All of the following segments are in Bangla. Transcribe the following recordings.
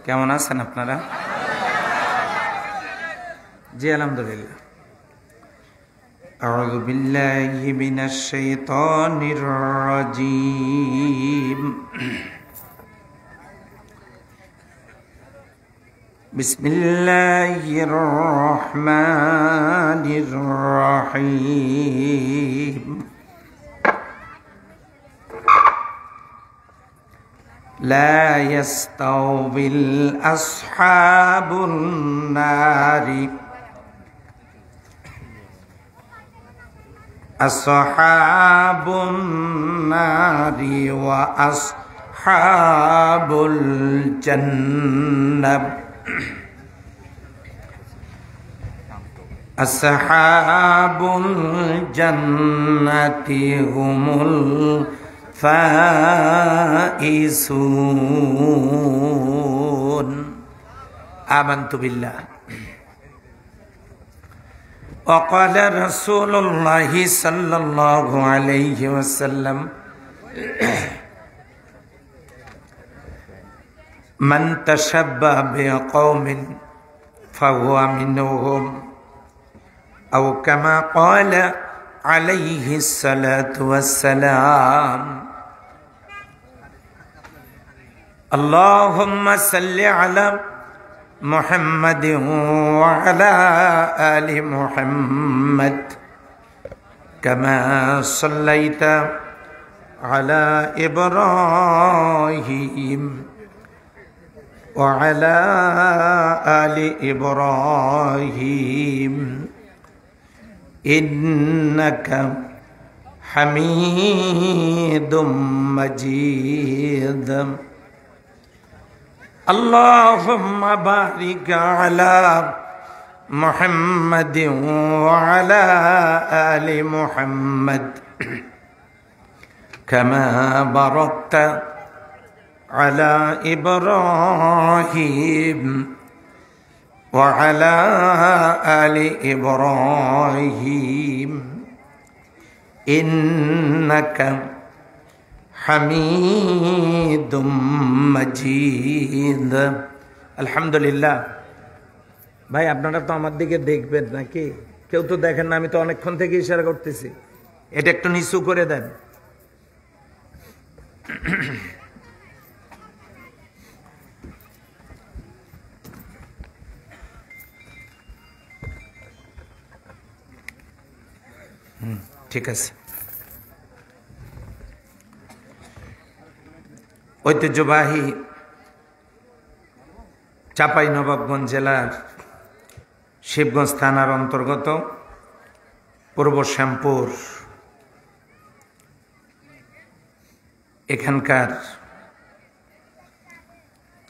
কেমন আছেন আপনারা? জি আলহামদুলিল্লাহ। আউযু বিল্লাহি মিনাশ শাইতানির রাজীম। বিসমিল্লাহির রহমানির রহিম। لا يستوي أصحاب النار وأصحاب الجنة أصحاب الجنة هم الفائزون. آمنت بالله. وقال رسول الله صلى الله عليه وسلم من تشبه بقوم فهو منهم أو كما قال عليه الصلاة والسلام. اللهم صل على محمد وعلى آل محمد كما صليت على إبراهيم وعلى آل إبراهيم إنك حميد مجيد. اللهم بارك على محمد وعلى آل محمد كما باركت على إبراهيم وعلى آل إبراهيم إنك حميد مجيد. আলহামদুলিল্লাহ। ভাই আপনারা তো আমার দিকে দেখবেন নাকি? কেউ তো দেখেন না, আমি তো অনেকক্ষণ থেকে ইশারা করতেছি। এটা একটু নিচু করে দেন। ঠিক আছে। ঐতিহ্যবাহী চাঁপাইনবাবগঞ্জ জেলার শিবগঞ্জ থানার অন্তর্গত পূর্ব শ্যামপুর এখানকার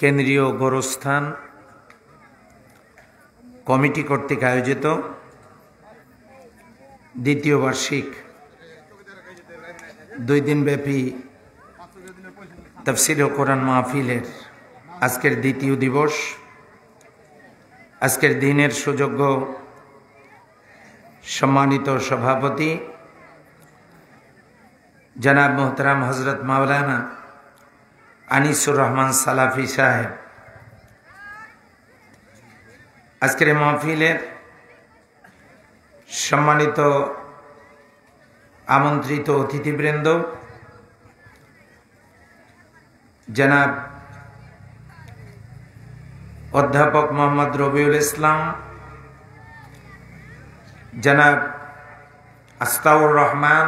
কেন্দ্রীয় গোরস্থান কমিটি কর্তৃক আয়োজিত দ্বিতীয় বার্ষিক 2 দিনব্যাপী তাফসীর ও কোরআন মাহফিলের আজকের দ্বিতীয় দিবস। আজকের দিনের সুযোগ্য সম্মানিত সভাপতি জনাব মোহতারাম হযরত মাওলানা আনিসুর রহমান সালাফি সাহেব, আজকের এই মাহফিলের সম্মানিত আমন্ত্রিত অতিথিবৃন্দ, জনাব অধ্যাপক মোহাম্মদ রবিউল ইসলাম, জনাব আস্তাউর রহমান,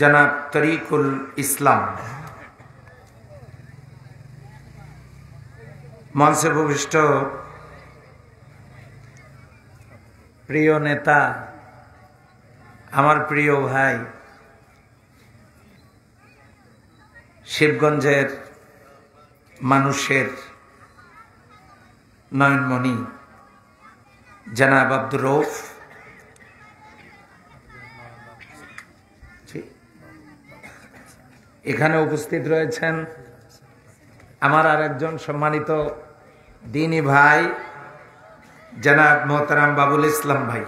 জনাব তরিকুল ইসলাম, মঞ্চে উপবিষ্ট প্রিয় নেতা, আমার প্রিয় ভাই, শিবগঞ্জের মানুষের নয়নমণি জনাব আব্দুর রউফ, এখানে উপস্থিত রয়েছেন আমার আরেকজন সম্মানিত দ্বীনী ভাই জনাব মোহতারাম বাবুল ইসলাম ভাই,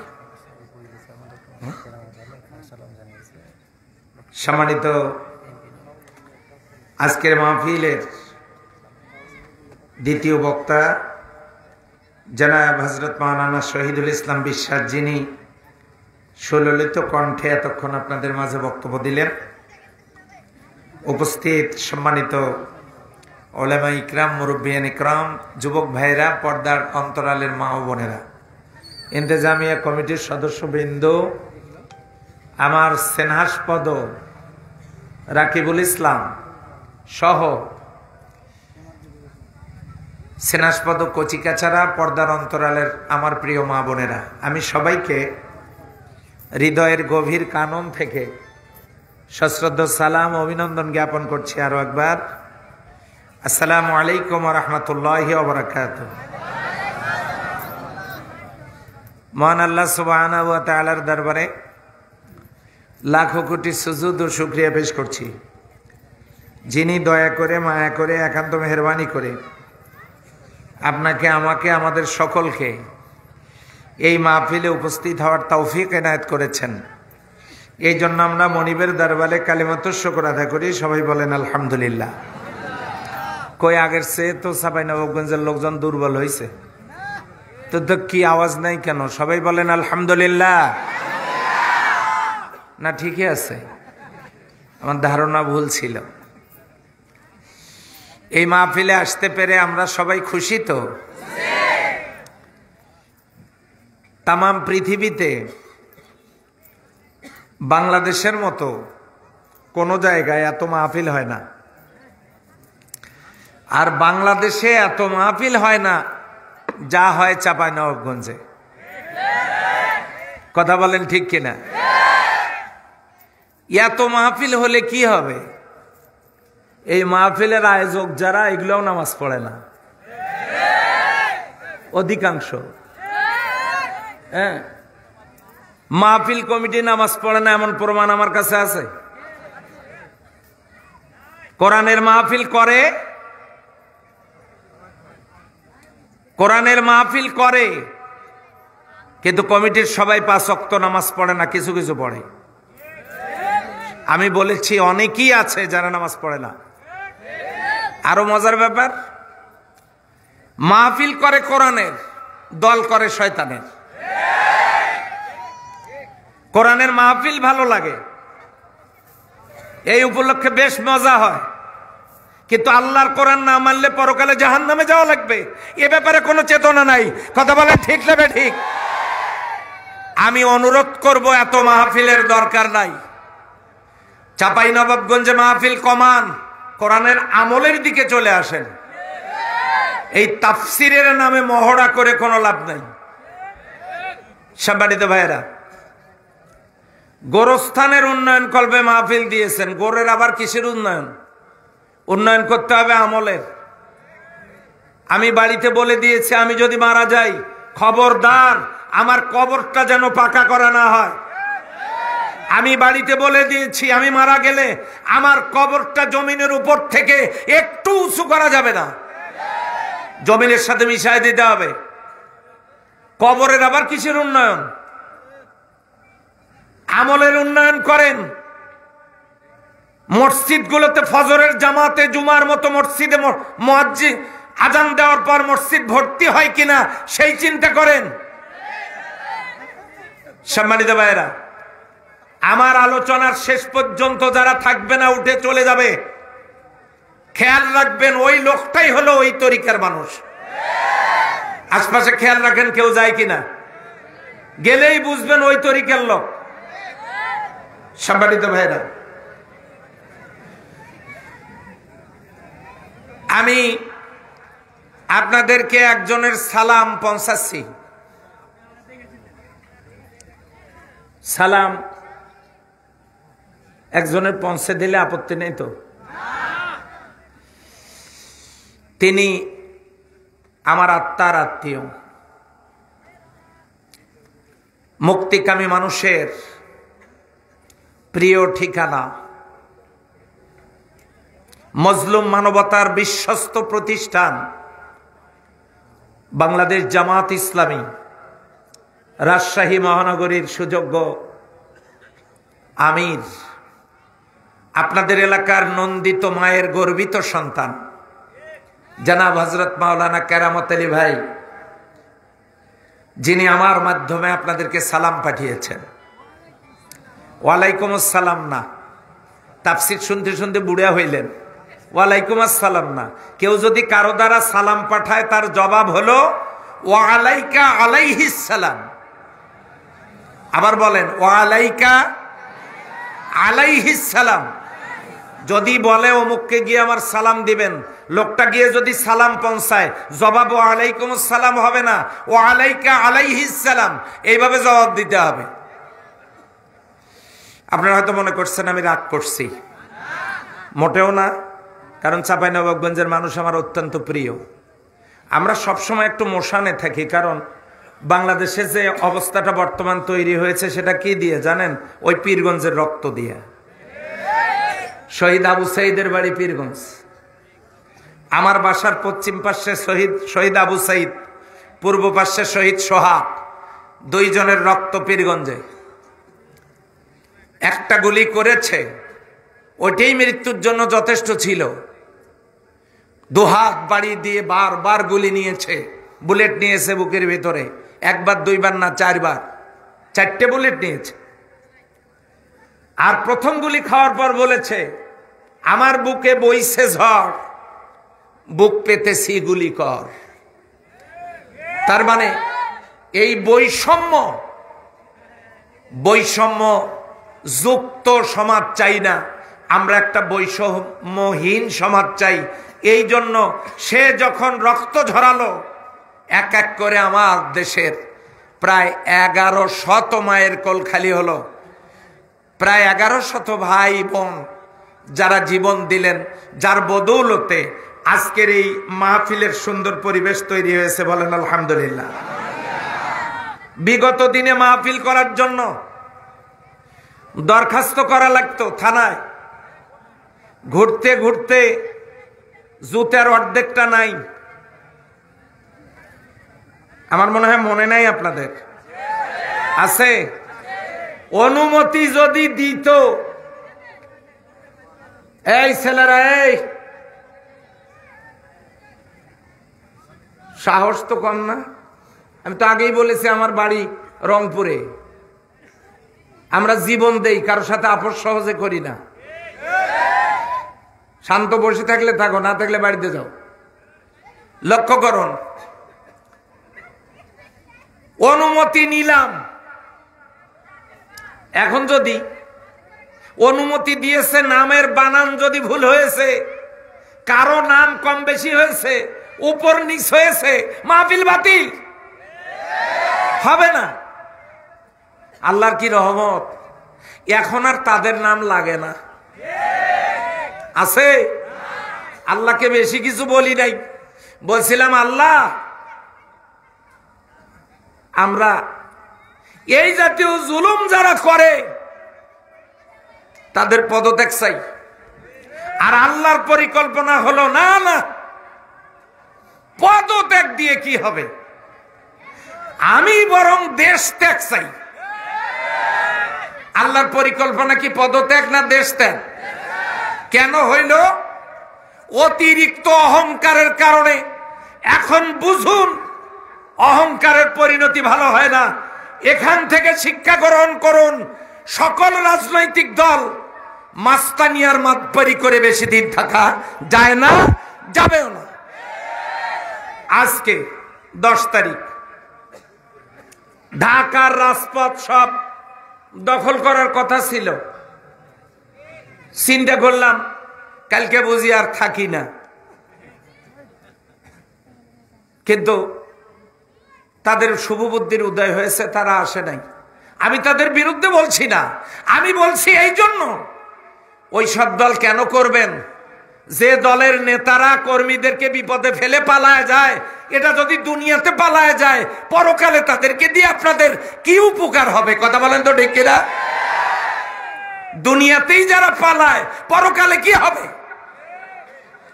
সম্মানিত আজকের মাহফিলের দ্বিতীয় বক্তা জনাব হযরত মাওলানা শহীদুল ইসলাম বিশ্বাস, যিনি সুললিত কণ্ঠে এতক্ষণ আপনাদের মাঝে বক্তব্য দিলেন। উপস্থিত সম্মানিত ওলামা ইকরাম, মুরব্বিয়ান ইকরাম, যুবক ভাইরা, পর্দার অন্তরালের মা ও বোনেরা, ইন্তেজামিয়া কমিটির সদস্যবৃন্দ, আমার সেনহাসপদ রাকিবুল ইসলাম সহ সেনাসপদ কচিকাচারা, পর্দার অন্তরালের আমার প্রিয় মা বোনেরা, আমি সবাইকে হৃদয়ের গভীর কানন থেকে সশ্রদ্ধ সালাম অভিনন্দন জ্ঞাপন করছি আরো একবার। আসসালামু আলাইকুম ওয়া রাহমাতুল্লাহি ওয়া বারাকাতুহু। মহান আল্লাহ সুবহানাহু ওয়া তাআলার দরবারে লাখো কোটি সুজুদ ও শুকরিয়া পেশ করছি, যিনি দয়া করে, মায়া করে, একান্ত মেহেরবানি করে আপনাকে, আমাকে, আমাদের সকলকে এই মাহফিলে উপস্থিত হওয়ার তৌফিক এনায়েত করেছেন। এই জন্য আমরা মনিবের দরবারে কালিমাতুশ শুকর আদায় করি। সবাই বলেন আলহামদুলিল্লাহ। কই আগের চেয়ে তো চাঁপাইনবাবগঞ্জের লোকজন দুর্বল হয়েছে, তো কি আওয়াজ নাই কেন? সবাই বলেন আলহামদুলিল্লাহ। না ঠিকই আছে? আমার ধারণা ভুল ছিল। এই মাহফিলে আসতে পেরে আমরা সবাই খুশি তো? তামাম পৃথিবীতে বাংলাদেশের মতো কোনো জায়গায় এত মাহফিল হয় না, আর বাংলাদেশে এত মাহফিল হয় না যা হয় চাঁপাইনবাবগঞ্জে। কথা বলেন ঠিক কিনা? এত মাহফিল হলে কি হবে? এই মাহফিলের আয়োজক যারা, এগুলোও নামাজ পড়ে না অধিকাংশ। হ্যাঁ, মাহফিল কমিটি নামাজ পড়ে না এমন প্রমাণ আমার কাছে আছে। কোরআনের মাহফিল করে, কোরআনের মাহফিল করে, কিন্তু কমিটির সবাই 5 ওয়াক্ত নামাজ পড়ে না, কিছু কিছু পড়ে। আমি বলেছি অনেকেই আছে যারা নামাজ পড়ে না। আরো মজার ব্যাপার, মাহফিল করে কোরআনের, দল করে শয়তানের। কোরআনের মাহফিল ভালো লাগে, এই উপলক্ষে বেশ মজা হয়, কিন্তু আল্লাহর কোরআন না মানলে পরকালে জাহান্নামে যাওয়া লাগবে, এ ব্যাপারে কোনো চেতনা নাই। কথা বলেন ঠিক না ঠিক? আমি অনুরোধ করব, এত মাহফিলের দরকার নাই। চাঁপাইনবাবগঞ্জে মাহফিল কমান, কোরআনের আমলের দিকে চলে আসেন। এই তাফসিরের নামে মহড়া করে কোনো লাভ নাই। সম্মানিত ভাইয়েরা, গোরস্থানের উন্নয়ন কল্পে মাহফিল দিয়েছেন, গোরের আবার কিসের উন্নয়ন? উন্নয়ন করতে হবে আমলের। আমি বাড়িতে বলে দিয়েছি, আমি যদি মারা যাই খবরদার আমার কবরটা যেন পাকা করা না হয়। আমি বাড়িতে বলে দিয়েছি, আমি মারা গেলে আমার কবরটা জমিনের উপর থেকে একটু উঁচু করা যাবে না, জমিনের সাথে মিশাই দিতে হবে। কবরের আবার কিসের উন্নয়ন? আমলের উন্নয়ন করেন। মসজিদগুলোতে ফজরের জামাতে, জুমার মতো মসজিদে মুয়াজ্জিন আজান দেওয়ার পর মসজিদ ভর্তি হয় কিনা সেই চিন্তা করেন। সম্মানিত ভাইয়েরা, আমার আলোচনার শেষ পর্যন্ত যারা থাকবে না উঠে চলে যাবে, খেয়াল রাখবেন ওই লোকটাই হলো ওই তরিকার মানুষ। আশপাশে খেয়াল রাখেন কেউ যায় কিনা, গেলেই বুঝবেন ওই তরিকার লোক। সম্মানিত ভাইয়েরা, আমি আপনাদেরকে একজনের সালাম পৌঁছাচ্ছি। সালাম একজনের পৌঁছে দিলে আপত্তি নেই তো? তিনি আমার আত্মার আত্মীয়, মুক্তিকামী মানুষের প্রিয় ঠিকানা, মজলুম মানবতার বিশ্বস্ত প্রতিষ্ঠান বাংলাদেশ জামাত ইসলামী রাজশাহী মহানগরীর সুযোগ্য আমির, আপনাদের এলাকার নন্দিত মায়ের গর্বিত সন্তান জনাব হযরত মাওলানা কেরামত আলী ভাই, যিনি আমার মাধ্যমে আপনাদেরকে সালাম পাঠিয়েছেন। ওয়ালাইকুম আসসালাম না, তাফসীর শুনতে শুনতে বুড়া হইলেন। ওয়ালাইকুম আসসালাম না, কেউ যদি কারো দ্বারা সালাম পাঠায় তার জবাব হলো ওয়ালাইকা আলাইহিস সালাম। আবার বলেন ওয়ালাইকা আলাইহিস সালাম। যদি বলে অমুককে গিয়ে আমার সালাম দিবেন, লোকটা গিয়ে যদি সালাম পৌঁছায়, জবাব ওয়ালাইকুম আসসালাম হবে না, ওয়ালাইকা আলাইহিস সালাম, এইভাবে জবাব দিতে হবে। আপনারা হয়তো মনে করছেন আমি রাগ করছি, মোটেও না। কারণ চাঁপাইনবাবগঞ্জের মানুষ আমার অত্যন্ত প্রিয়। আমরা সবসময় একটু মোশানে থাকি, কারণ বাংলাদেশে যে অবস্থাটা বর্তমান তৈরি হয়েছে সেটা কি দিয়ে জানেন? ওই পীরগঞ্জের রক্ত দিয়ে। শহীদ আবু সাইদের বাড়ি পীরগঞ্জ, আমার বাসার পশ্চিম পাশে শহীদ আবু সাইদ, পূর্ব পাশে শহীদ সোহাগ, দুইজনের রক্ত পীরগঞ্জে। একটা গুলি করেছে, ওইটাই মৃত্যুর জন্য যথেষ্ট ছিল। দুহাত বাড়ি দিয়ে বারবার গুলি নিয়েছে, বুলেট নিয়েছে বুকের ভিতরে, একবার দুইবার না চারবার, 4টে বুলেট নিয়েছে। আর প্রথম গুলি খাওয়ার পর বলেছে আমার বুকে বইছে ঝড়, বুক পেতেছি গুলি কর। তার মানে এই বৈষম্য যুক্ত সমাজ চাই না, আমরা একটা বৈষম্যহীন সমাজ চাই। এই জন্য সে যখন রক্ত ঝরালো, এক এক করে আমার দেশের প্রায় 1100 মায়ের কোল খালি হলো, প্রায় 1100 ভাই বোন যারা জীবন দিলেন, যার বদৌলতে আজকের এই মাহফিলের সুন্দর পরিবেশ তৈরি হয়েছে। বলেন আলহামদুলিল্লাহ। বিগত দিনে মাহফিল করার জন্য দরখাস্ত করা লাগতো থানায়, ঘুরতে ঘুরতে জুতার অর্ধেকটা নাই। আমার মনে হয় মনে নাই আপনাদের, আছে? অনুমতি যদি দিত, এই ছেলেরা, এই সাহস তো কম না। আমি তো আগেই বলেছি আমার বাড়ি রংপুরে, আমরা জীবন দেই, কারোর সাথে আপোষ সহজে করি না। শান্ত বসে থাকলে থাকো, না থাকলে বাড়িতে যাও। লক্ষ্য করুন, অনুমতি নিলাম। এখন যদি অনুমতি দিয়েছে, নামের বানান যদি ভুল হয়েছে, কারো নাম কম বেশি হয়েছে, উপর নিচ হয়েছে, মাহফিল বাতিল হবে না। আল্লাহর কি রহমত, এখন আর তাদের নাম লাগে না। আছে? আল্লাহকে বেশি কিছু বলি নাই, বলছিলাম আল্লাহ আমরা এই জাতীয় জুলুম যারা করে তাদের পদত্যাগ চাই। আর আল্লাহর পরিকল্পনা হলো না, না, পদত্যাগ দিয়ে কি হবে, আমি বরং দেশ ত্যাগ চাই। আল্লাহর পরিকল্পনা কি পদত্যাগ না দেশ ত্যাগ? কেন হইল? অতিরিক্ত অহংকারের কারণে। এখন বুঝুন, অহংকারের পরিণতি ভালো হয় না। এখান থেকে শিক্ষা গ্রহণ করুন। সকল রাজনৈতিক দল মাস্তানিয়ার মাতবাড়ি করে বেশি দিন থাকা যায় না, যাবেও না। আজকে 10 তারিখ, ঢাকার রাজপথ সব দখল করার কথা ছিল। চিন্তা করলাম কালকে বুঝি আর থাকি না, কিন্তু তাদের শুভবুদ্ধির উদয় হয়েছে, তারা আসে নাই। আমি তাদের বিরুদ্ধে বলছি না, আমি বলছি এই জন্য ওই সব দল কেন করবেন? যে দলের নেতারা কর্মীদেরকে বিপদে ফেলে পালায় যায়, এটা যদি দুনিয়াতে পালায় যায়, পরকালে তাদেরকে দিয়ে আপনাদের কি উপকার হবে? কথা বলেন তো ঠিক কিনা? দুনিয়াতেই যারা পালায়, পরকালে কি হবে?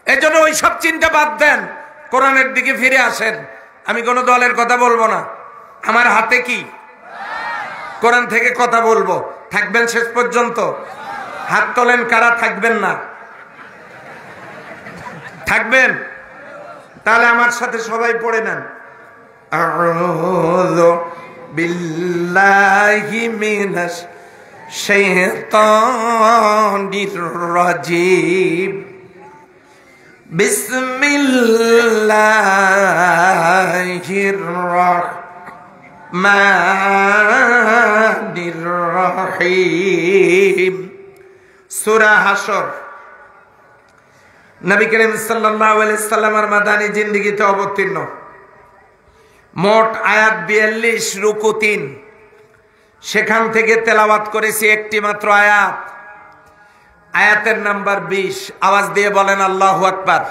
এজন্য ওই সব চিন্তা বাদ দেন, কোরআনের দিকে ফিরে আসেন। আমি কোন দলের কথা বলবো না, আমার হাতে কি? কোরআন থেকে কথা বলবো। থাকবেন শেষ পর্যন্ত? হাত তোলেন কারা থাকবেন না? থাকবেন? তাহলে আমার সাথে সবাই পড়ে নেন, আউযু বিল্লাহি মিনাশ শাইতানির রাজিম, বিসমিল্লাহির রাহমানির রহিম। সূরা হাশর নবী করিম সাল্লাল্লাহু আলাইহি সাল্লামের মাদানী জিন্দেগিতে অবতীর্ণ। মোট আয়াত 42, রুকু 3। সেখান থেকে তেলাওয়াত করেছি একটি মাত্র আয়াত, আয়াতের নাম্বার 20। আওয়াজ দিয়ে বলেন আল্লাহু আকবার।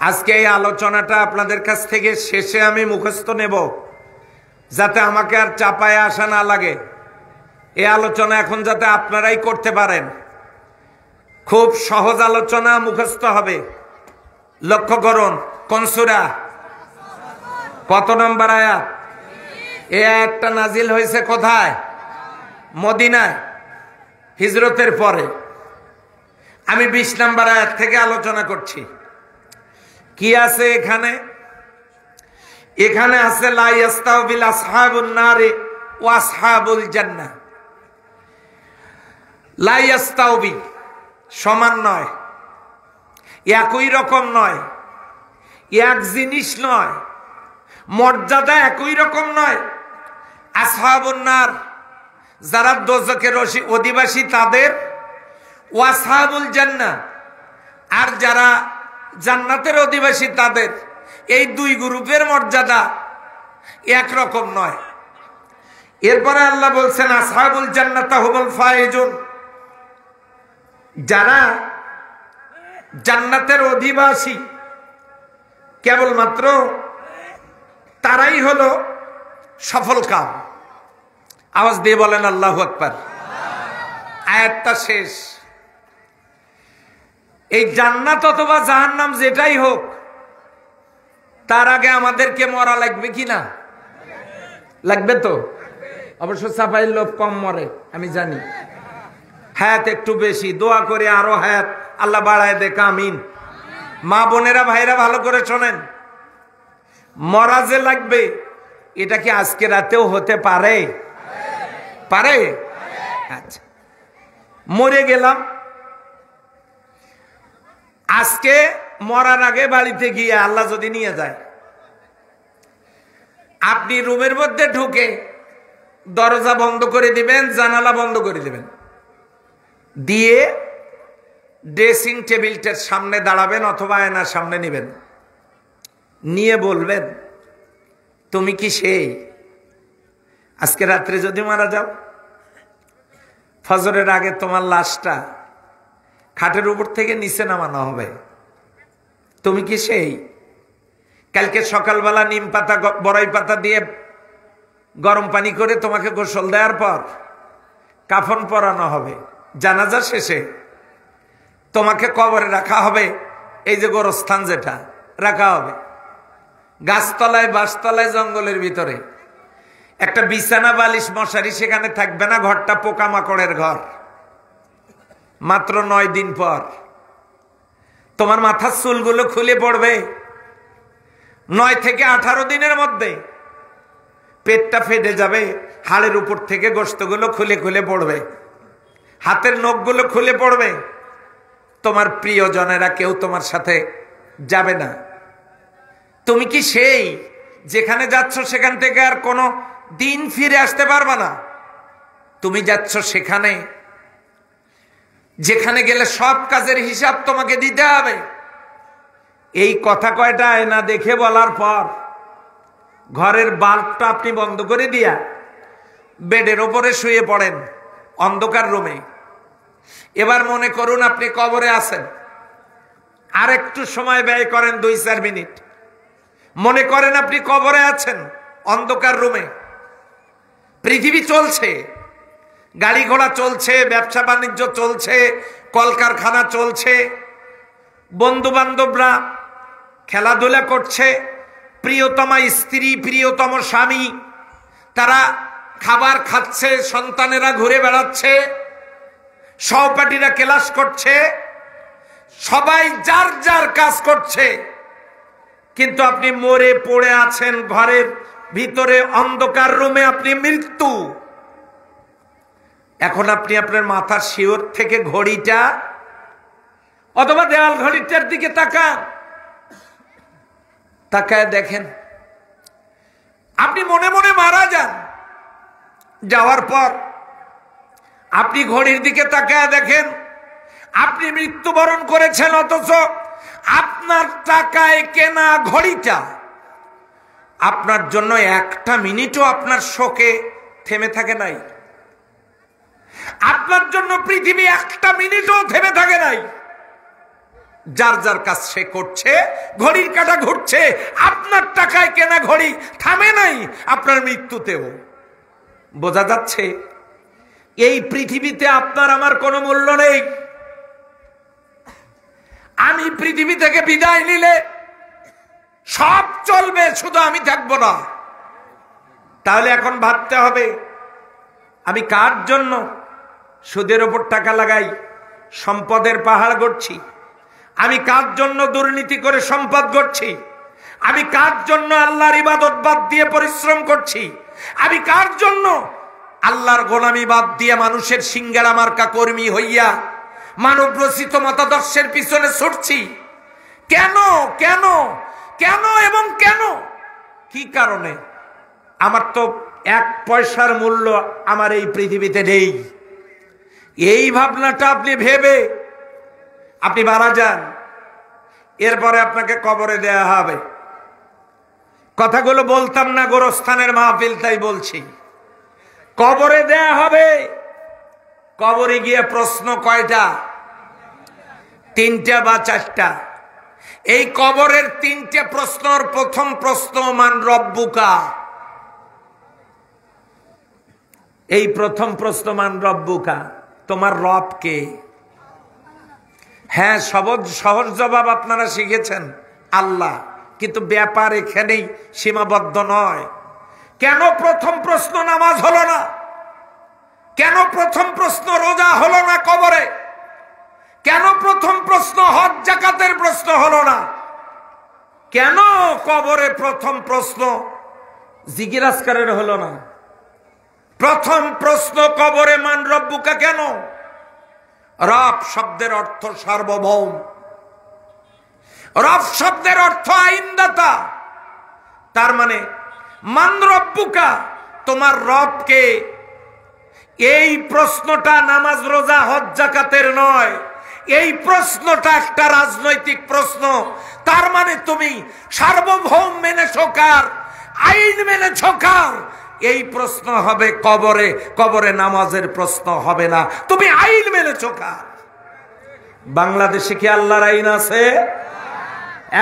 আজকে এই আলোচনাটা আপনাদের কাছ থেকে শেষে আমি মুখস্থ নেব, যাতে আমাকে আর চাপায় আসা না লাগে। এই আলোচনা এখন যাতে আপনারাই করতে পারেন। খুব সহজ আলোচনা, মুখস্থ হবে। লক্ষ্য করুন, কোন সূরা, কত নম্বর আয়াত? এই আয়াতটা নাজিল হয়েছে কোথায়? মদিনায়, হিজরতের পরে। আমি 20 নম্বর আয়াত থেকে আলোচনা করছি। কি আছে এখানে? এখানে আছে লা ইয়াস্তাউবিল আসহাবুন নারে ওয়া আসহাবুল জান্নাহ। লা ইয়াস্তাউবি সমান নয়, একই রকম নয়, এক জিনিস নয়, মর্যাদা একই রকম নয়। আসহাবুন নার যারা দোজখের অধিবাসী তাদের, ওয়া আসহাবুল জান্নাহ আর যারা জান্নাতের অধিবাসী তাদের, এই দুই গ্রুপের মর্যাদা একরকম নয়। এরপরে আল্লাহ বলছেন আসহাবুল জান্নাতা হুমুল ফায়েজুন, যারা জান্নাতের অধিবাসী কেবলমাত্র তারাই হলো সফল কাম। আওয়াজ দিয়ে বলেন আল্লাহু আকবার। আয়াতটা শেষ। এই জান্নাত অথবা জাহান্নাম যেটাই হোক, তার আগে আমাদেরকে মরা লাগবে কি না? লাগবে তো। অবশ্য সাফাইয়ের লোক কম মরে আমি জানি, হায়াত একটু বেশি। দোয়া করে আরো হায়াত আল্লাহ বাড়ায় দেখ, আমিন। মা বোনেরা ভাইরা ভালো করে শোনেন, মরা যে লাগবে এটা কি আজকে রাতেও হতে পারে? পারে? আচ্ছা, মরে গেলাম, আজকে মরার আগে বাড়িতে গিয়ে আল্লাহ যদি নিয়ে যায়, আপনি রুমের মধ্যে ঢুকে দরজা বন্ধ করে দিবেন, জানালা বন্ধ করে দিবেন, দিয়ে ড্রেসিং টেবিলটার সামনে দাঁড়াবেন অথবা আয়নার সামনে নেবেন, নিয়ে বলবেন তুমি কি সেই আজকে রাত্রে যদি মারা যাও, ফজরের আগে তোমার লাশটা খাটের উপর থেকে নিচে নামানো হবে, তুমি কি সেই? কালকে সকালবেলা নিম পাতা বড়ই পাতা দিয়ে গরম পানি করে তোমাকে গোসল দেওয়ার পর কাফন পরানো হবে, জানাজা শেষে তোমাকে কবরে রাখা হবে, এই যে গোরস্থান যেটা রাখা হবে, গাছতলায় বাঁশতলায় জঙ্গলের ভিতরে একটা বিছানা বালিশ মশারি সেখানে থাকবে না, ঘরটা পোকামাকড়ের ঘর। মাত্র 9 দিন পর তোমার মাথার চুলগুলো খুলে পড়বে। 9 থেকে 18 দিনের মধ্যে পেটটা ফেটে যাবে, হাড়ের উপর থেকে গোশতগুলো খুলে খুলে পড়বে, হাতের নখগুলো খুলে পড়বে। তোমার প্রিয়জনেরা কেউ তোমার সাথে যাবে না। তুমি কি সেই যেখানে যাচ্ছ সেখান থেকে আর কোনো দিন ফিরে আসতে পারবে না? তুমি যাচ্ছ সেখানে যেখানে গেলে সব কাজের হিসাব তোমাকে দিতে হবে। এই কথা কয়টা আয়না দেখে বলার পর ঘরের বাল্বটা আপনি বন্ধ করে দিয়া বেডের ওপরে শুয়ে পড়েন অন্ধকার রুমে। এবার মনে করুন আপনি কবরে আছেন, আর একটু সময় ব্যয় করেন 2-4 মিনিট। মনে করেন আপনি কবরে আছেন অন্ধকার রুমে, পৃথিবী চলছে, গাড়ি ঘোড়া চলছে, ব্যবসা বাণিজ্য চলছে, কলকারখানা চলছে, বন্ধু বান্ধবরা খেলাধুলা করছে, প্রিয়তমা স্ত্রী প্রিয়তম স্বামী তারা খাবার খাচ্ছে, সন্তানেরা ঘুরে বেড়াচ্ছে, সহপাঠীরা ক্লাস করছে, সবাই যার যার কাজ করছে। কিন্তু আপনি মরে পড়ে আছেন ঘরের ভিতরে অন্ধকার রুমে, আপনি মৃত্যু। এখন আপনি আপনার মাথার শিওর থেকে ঘড়িটা অথবা দেওয়াল ঘড়িটার দিকে তাকায় দেখেন, আপনি মনে মনে মারা যান। যাওয়ার পর আপনি ঘড়ির দিকে তাকায় দেখেন আপনি মৃত্যুবরণ করেছেন, অথচ আপনার টাকায় কেনা ঘড়িটা আপনার জন্য একটা মিনিটও আপনার শোকে থেমে থাকে নাই। আপনার জন্য পৃথিবী একটা মিনিটও থেমে থাকে নাই। যার যার কাজ সে করছে, ঘড়ির কাঁটা ঘুরছে, আপনার টাকায় কেনা ঘড়ি থামে নাই আপনার মৃত্যুতেও। বোঝা যাচ্ছে এই পৃথিবীতে আপনার আমার কোনো মূল্য নেই। আমি পৃথিবী থেকে বিদায় নিলে সব চলবে, শুধু আমি থাকবো না। তাহলে এখন ভাবতে হবে আমি কার জন্য সুদের ওপর টাকা লাগাই, সম্পদের পাহাড় গড়ছি? আমি কার জন্য দুর্নীতি করে সম্পদ গড়ছি? আমি কার জন্য আল্লাহর ইবাদত বাদ দিয়ে পরিশ্রম করছি? আমি কার জন্য আল্লাহর গোলামি বাদ দিয়ে মানুষের সিঙ্গারা মার্কা কর্মী হইয়া মানব রচিত মতাদর্শের পিছনে ছুটছি? কেন কেন কেন এবং কেন? কি কারণে? আমার তো এক পয়সার মূল্য আমার এই পৃথিবীতে নেই। এই ভাবনাটা আপনি ভেবে আপনি মারা যান, এরপরে আপনাকে কবরে দেয়া হবে। কথাগুলো বলতাম না গোরস্থানের মাহফিল, তাই বলছি। কবরে দেয়া হবে। কবরে গিয়ে প্রশ্ন কয়টা? 3টা বা 4টা। এই কবরের 3টে প্রশ্নর প্রথম প্রশ্ন মান রব্বুকা। এই প্রথম প্রশ্ন মান রব্বুকা, তোমার রব কে? হ্যাঁ, সহজ জবাব আপনারা শিখেছেন, আল্লাহ। কিন্তু ব্যাপার এখানেই সীমাবদ্ধ নয়। কেন প্রথম প্রশ্ন নামাজ হলো না? কেন প্রথম প্রশ্ন রোজা হলো না কবরে? কেন প্রথম প্রশ্ন হজ যাকাতের প্রশ্ন হলো না? কেন কবরে প্রথম প্রশ্ন জিকির আজকারের হলো না? প্রথম প্রশ্ন কবরে মান রব্বুকা কেন? রব শব্দের অর্থ সার্বভৌম। রব শব্দের অর্থ আইনদাতা। তার মানে মান রব্বুকা, তোমার রব কে? এই প্রশ্নটা নামাজ রোজা হজ যাকাতের নয়। এই প্রশ্নটা একটা রাজনৈতিক প্রশ্ন। তার মানে তুমি সার্বভৌম মেনেছো কার? আইন মেনেছো কার? এই প্রশ্ন হবে কবরে। কবরে নামাজের প্রশ্ন হবে না। তুমি আইন মেনেছো কার? বাংলাদেশে কি আল্লাহর আইন আছে?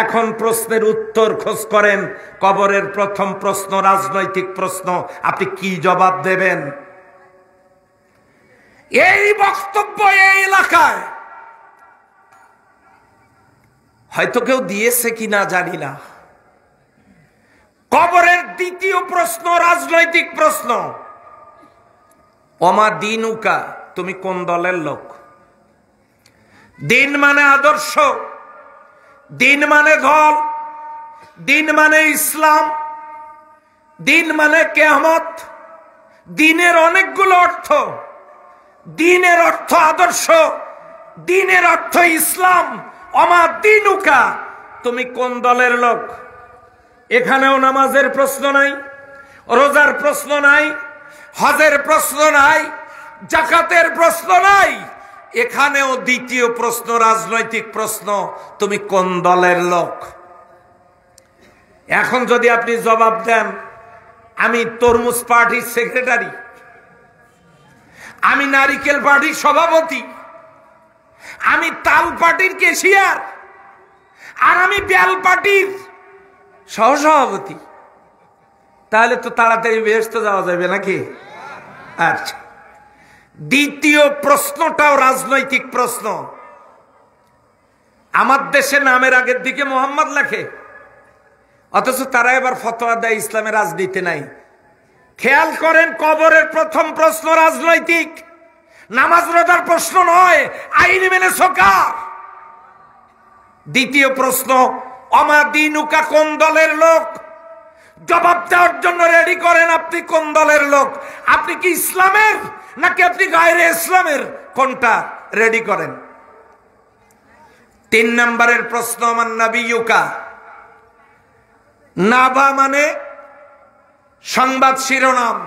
এখন প্রশ্নের উত্তর খোঁজ করেন। কবরের প্রথম প্রশ্ন রাজনৈতিক প্রশ্ন, আপনি কি জবাব দেবেন? এই বক্তব্য এই এলাকায় হয়তো কেউ দিয়েছে কিনা জানি না। কবরের দ্বিতীয় প্রশ্ন রাজনৈতিক প্রশ্ন। ওমা দিনুকা, তুমি কোন দলের লোক? দিন মানে আদর্শ, দিন মানে দল, দিন মানে ইসলাম, দিন মানে কিয়ামত। দিনের অনেকগুলো অর্থ। দিনের অর্থ আদর্শ, দিনের অর্থ ইসলাম। ওমা দিনুকা, তুমি কোন দলের লোক? এখানেও নামাজের প্রশ্ন নাই, রোজার প্রশ্ন নাই, হজের প্রশ্ন নাই, যাকাতের প্রশ্ন নাই। এখানেও দ্বিতীয় প্রশ্ন রাজনৈতিক প্রশ্ন, তুমি কোন দলের লোক? এখন যদি আপনি জবাব দেন আমি তরমুজ পার্টির সেক্রেটারি, আমি নারিকেল পার্টির সভাপতি, আমি তাল পার্টির ক্যাশিয়ার, আর আমি বেল পার্টির সহসভাপতি, তাহলে তো তাড়াতাড়ি বেহেশতে যাওয়া যাবে নাকি? আচ্ছা, দ্বিতীয় প্রশ্নটাও রাজনৈতিক প্রশ্ন। আমার দেশে নামের আগের দিকে মোহাম্মদ লেখে, অথচ তারা এবার ফতোয়া দেয় ইসলামের রাজনীতি নাই। খেয়াল করেন, কবরের প্রথম প্রশ্ন রাজনৈতিক, নামাজ রোজার প্রশ্ন নয়। আইন মেনেছো কার? দ্বিতীয় প্রশ্ন অমা দিনুকা, কোন দলের লোক? জবাব দেওয়ার জন্য রেডি করেন, আপনি কোন দলের লোক? আপনি কি ইসলামের নাকি আপনি গায়রে ইসলামের? কোনটা রেডি করেন। 3 নম্বরের প্রশ্ন, মান নাবিয়ুকা। নাবা মানে সংবাদ শিরোনাম,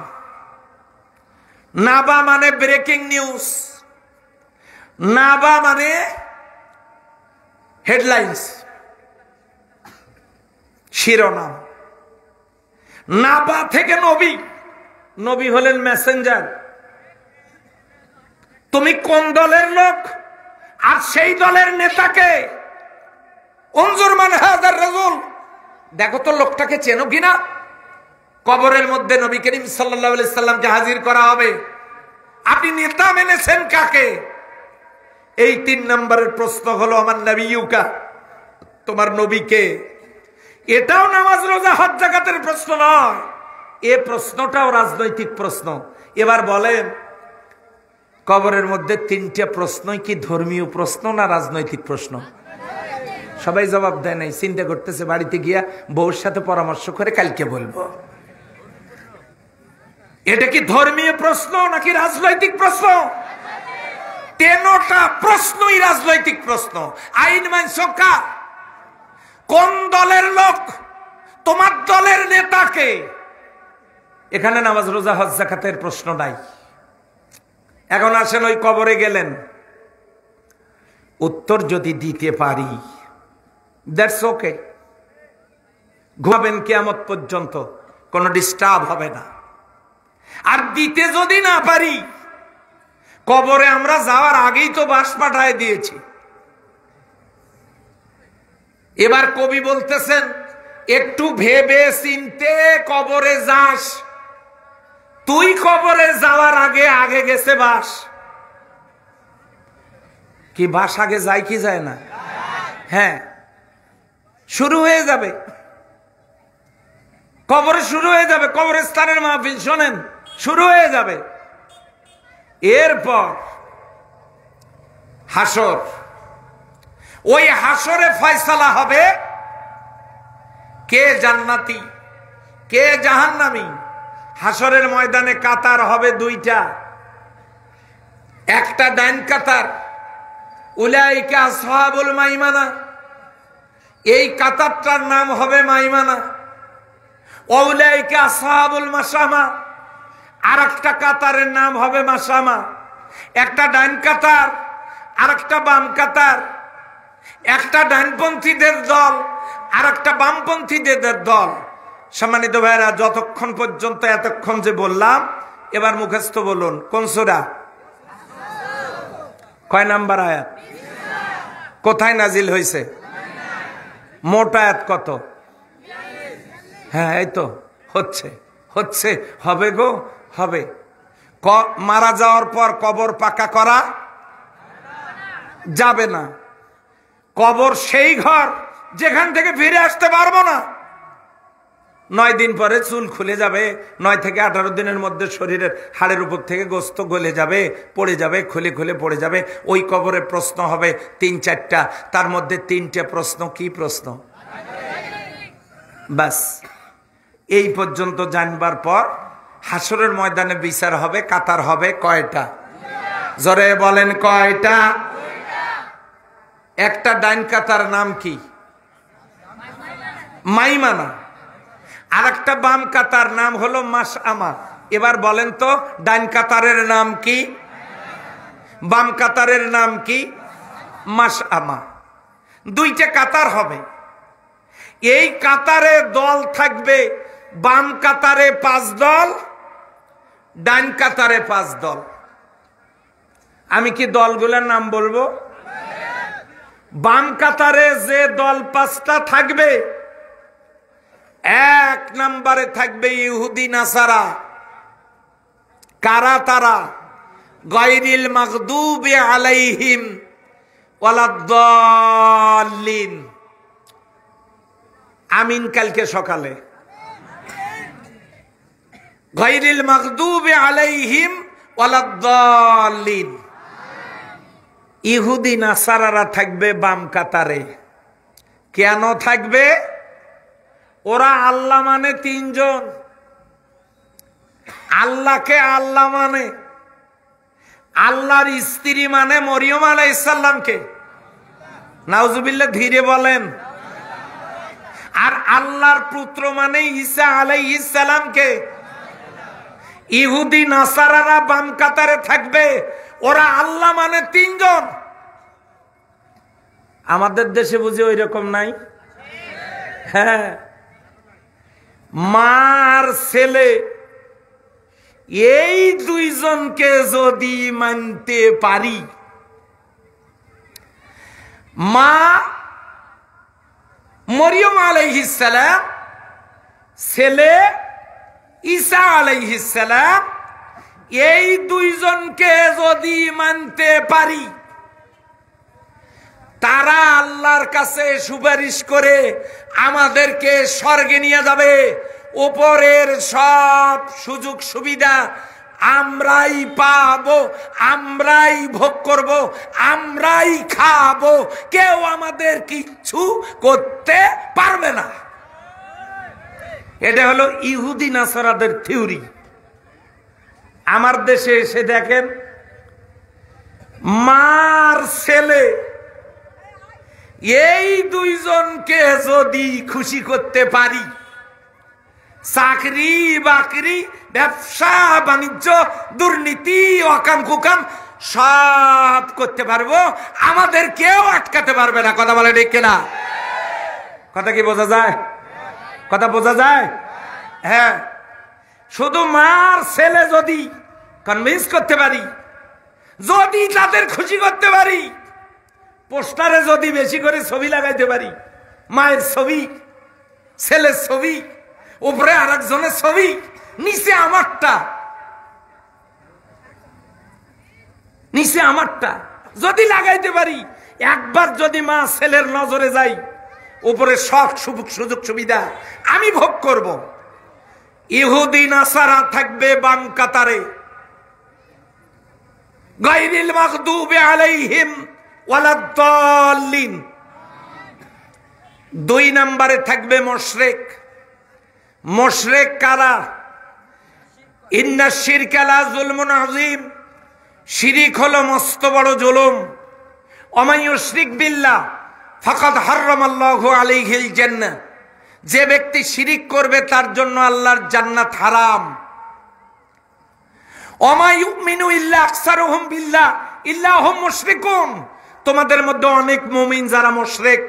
নাবা মানে ব্রেকিং নিউজ, নাবা মানে হেডলাইন্স, শিরোনাম। নাবা থেকে নবী, নবী হলেন মেসেঞ্জার। তুমি কোন দলের লোক আর সেই দলের নেতাকে? উনজুর মান হাযার রাসূল, দেখো তো লোকটাকে চেনো কিনা। কবরের মধ্যে নবী করিম সাল্লাল্লাহু আলাইহি সাল্লামকে হাজির করা হবে, আপনি নেতা মেনেছেন কাকে? এই 3 নম্বরের প্রশ্ন হলো আমার নবিয়ুকা, তোমার নবীকে। এটাও নামাজ রোজা হজ যাকাতের প্রশ্ন নয়, এ প্রশ্নটাও রাজনৈতিক প্রশ্ন। এবার বলেন, কবরের মধ্যে 3টা প্রশ্নই কি ধর্মীয় প্রশ্ন না রাজনৈতিক প্রশ্ন? সবাই জবাব দেয় নাই, চিন্তা করতেছে, বাড়িতে গিয়া বউর সাথে পরামর্শ করে কালকে বলবো। এটা কি ধর্মীয় প্রশ্ন নাকি রাজনৈতিক প্রশ্ন? 3টা প্রশ্নই রাজনৈতিক প্রশ্ন। আইন মানছ কার? কোন দলের লোক? তোমার দলের নেতাকে। এখানে নামাজ রোজা হজ যাকাতের প্রশ্ন নাই। এখন আসেন, ওই কবরে গেলেন, উত্তর যদি দিতে পারি দ্যাটস ওকে, ঘুমাবেন কিয়ামত পর্যন্ত, কোনো ডিস্টার্ব হবে না। আর দিতে যদি না পারি, কবরে আমরা যাওয়ার আগেই তো বাস পাঠায় দিয়েছি। এবার কবি বলতেছেন, একটু ভেবে চিনতে কবরে যাস, তুই কবরে যাওয়ার আগে আগে গেছে বাস। কি বাস আগে যায় কি যায় না? হ্যাঁ, শুরু হয়ে যাবে, কবরে শুরু হয়ে যাবে, কবরস্থানের মাহফিল শোনেন, শুরু হয়ে যাবে। এরপর হাসর, ওই হাসরে ফয়সালা হবে কে জান্নাতি কে জাহান্নামী। হাসরের ময়দানে কাতার হবে 2টা, একটা ডাইন কাতার, উলাইকা আসহাবুল মাইমানা, এই কাতারটার নাম হবে মাইমানা। উলাইকা আসহাবুল মাশামা, আর একটা কাতারের নাম হবে মাশামা। একটা ডাইন কাতার আর একটা বাম কাতার, একটা ডাইনপন্থীদের দল আর একটা বামপন্থীদের দল। সম্মানিত ভাইরা, যতক্ষণ পর্যন্ত এতক্ষণ যে বললাম, এবার মুখস্থ বলুন, কোন সূরা, কয় নাম্বার আয়াত, কোথায় নাজিল হয়েছে, মোট আয়াত কত? হ্যাঁ, এই তো হচ্ছে হচ্ছে, হবে গো হবে। মারা যাওয়ার পর কবর পাকা করা যাবে না। কবর সেই ঘর যেখান থেকে ফিরে আসতে পারবো না। 9 দিন পরে চুল খুলে যাবে, 9 থেকে 18 দিনের মধ্যে শরীরের হাড়ের উপর থেকে গোস্ত গলে যাবে, পড়ে যাবে, খুলে খুলে পড়ে যাবে। ওই কবরে প্রশ্ন হবে 3-4টা, তার মধ্যে 3টে প্রশ্ন কি প্রশ্ন? বাস, এই পর্যন্ত জানবার পর হাসরের ময়দানে বিচার হবে, কাতার হবে কয়টা? জোরে বলেন কয়টা? একটা ডাইন কাতার নাম কি? মাইমানা। আর একটা বাম কাতার নাম হলো মাশআমা। এবার বলেন তো, ডাইন কাতারের নাম কি? বাম কাতারের নাম কি? মাশআমা। 2টা কাতার হবে। এই কাতারে দল থাকবে, বাম কাতারে 5 দল, ডাইন কাতারে 5 দল। আমি কি দলগুলোর নাম বলবো? বাম কাতারে যে দল 5টা থাকবে, 1 নম্বরে থাকবে ইহুদি নাসারা। কারা তারা? গায়রিল মাগদুবি আলাইহিম ওয়ালাদ-দাল্লিন। আমিন কালকে সকালে। গায়রিল মাগদুবি আলাইহিম ওয়ালাদ-দাল্লিন। ইহুদি নাসারারা থাকবে বাম কাতারে, কেন থাকবে? ওরা আল্লাহ মানে তিনজন। আল্লাহকে আল্লাহ মানে, আল্লাহর স্ত্রী মানে মরিয়ম আলাইহিস সালামকে, নাউজুবিল্লাহ, ধীরে বলেন। আর আল্লাহর পুত্র মানে ঈসা আলাইহিস সালামকে। ইহুদি নাসারারা বাম কাতারে থাকবে, ওরা আল্লাহ মানে তিনজন। আমাদের দেশে বুঝি ওই রকম নাই? হ্যাঁ, মার ছেলে, এই দুইজনকে যদি মানতে পারি, মা মরিয়ম আলাইহিস সালাম, ছেলে ঈসা আলাইহিস সালাম, এই দুইজনকে যদি মানতে পারি, তারা আল্লাহর কাছে সুপারিশ করে আমাদেরকে স্বর্গে নিয়ে যাবে। উপরের সব সুযোগ সুবিধা আমরাই পাবো, আমরাই ভোগ করব, আমরাই খাবো, কেউ আমাদের কিচ্ছু করতে পারবে না। এটা হলো ইহুদি নাসারাদের থিওরি। আমার দেশে এসে দেখেন, মার ছেলে, এই দুইজনকে যদি খুশি করতে পারি, চাকরি বাকরি, ব্যবসা বাণিজ্য, দুর্নীতি, অকাম কুকাম সব করতে পারবো, আমাদের কেউ আটকাতে পারবে না। কথা বলে ঠিক কিনা? কথা কি বোঝা যায়? কথা বোঝা যায়? হ্যাঁ, শুধু মার ছেলে যদি কনভিন্স করতে পারি, যদি তাদের খুশি করতে পারি, পোস্টারে যদি বেশি করে ছবি লাগাইতে পারি, মায়ের ছবি, ছেলের ছবি, উপরে আরেকজনের ছবি, নিচে আমারটা, নিচে আমারটা যদি লাগাইতে পারি, একবার যদি মা ছেলের নজরে যাই, উপরে সব সুযোগ সুবিধা আমি ভোগ করব। ইহুদি নাসারা থাকবে বাম কাতারে, গায়রিল মাগদুবি আলাইহিম ওয়ালাদ-দাল্লিন। 2 নম্বরে থাকবে মুশরিক। মুশরিক কারা? ইন্না শিরকা লা যুলমুন আযীম, শিরিক হলো মস্ত বড় জুলুম। ওয়া ইউশরিক বিল্লাহ ফাকাদ হারামাল্লাহু আলাইহিল জান্নাহ, যে ব্যক্তি শিরিক করবে তার জন্য আল্লাহর জান্নাত হারাম। ওয়া ইউমিনু ইল্লা আকসারুহুম বিল্লাহ ইল্লা হুম মুশরিকুন, তোমাদের মধ্যে অনেক মুমিন যারা মুশরিক,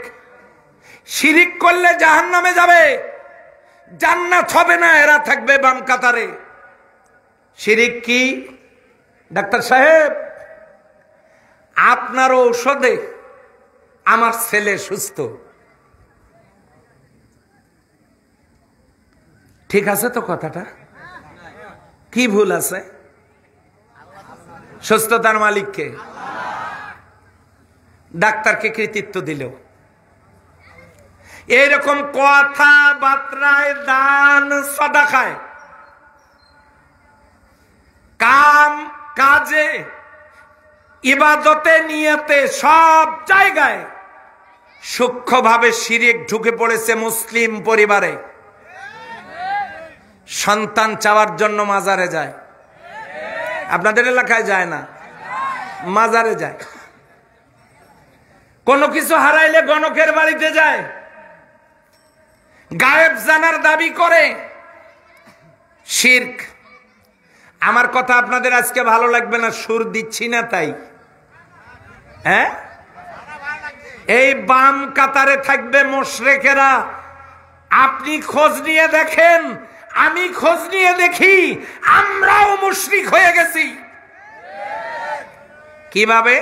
শিরিক করলে জাহান্নামে যাবে, জান্নাত হবে না, এরা থাকবে বাম কাতারে। শিরিক কি? ডাক্তার সাহেব, আপনার ঔষধে আমার ছেলে সুস্থ, ঠিক আছে তো? কথাটা কি ভুল আছে? সুস্থতার মালিককে, ডাক্তারকে কৃতিত্ব দিল। এইরকম কথা বার্তায়, দান সাদাকায়, কাম কাজে, ইবাদতে, নিয়তে, সব জায়গায় সূক্ষ্মভাবে শিরিক ঢুকে পড়েছে মুসলিম পরিবারে। সন্তান চাওয়ার জন্য মাজারে যায়, আপনাদের এলাকায় যায় না, মাজারে যায়। কোনো কিছু হারাইলে গণকের বাড়িতে যায়, গায়েব জানার দাবি করে, শিরক। আমার কথা আপনাদের আজকে ভালো লাগবে না, সুর দিচ্ছি না তাই। হ্যাঁ, এই বাম কাতারে থাকবে মুশরিকেরা। আপনি খোঁজ নিয়ে দেখেন, আমি খোঁজ নিয়ে দেখি, আমরাও মুশরিক হয়ে গেছি। কিভাবে?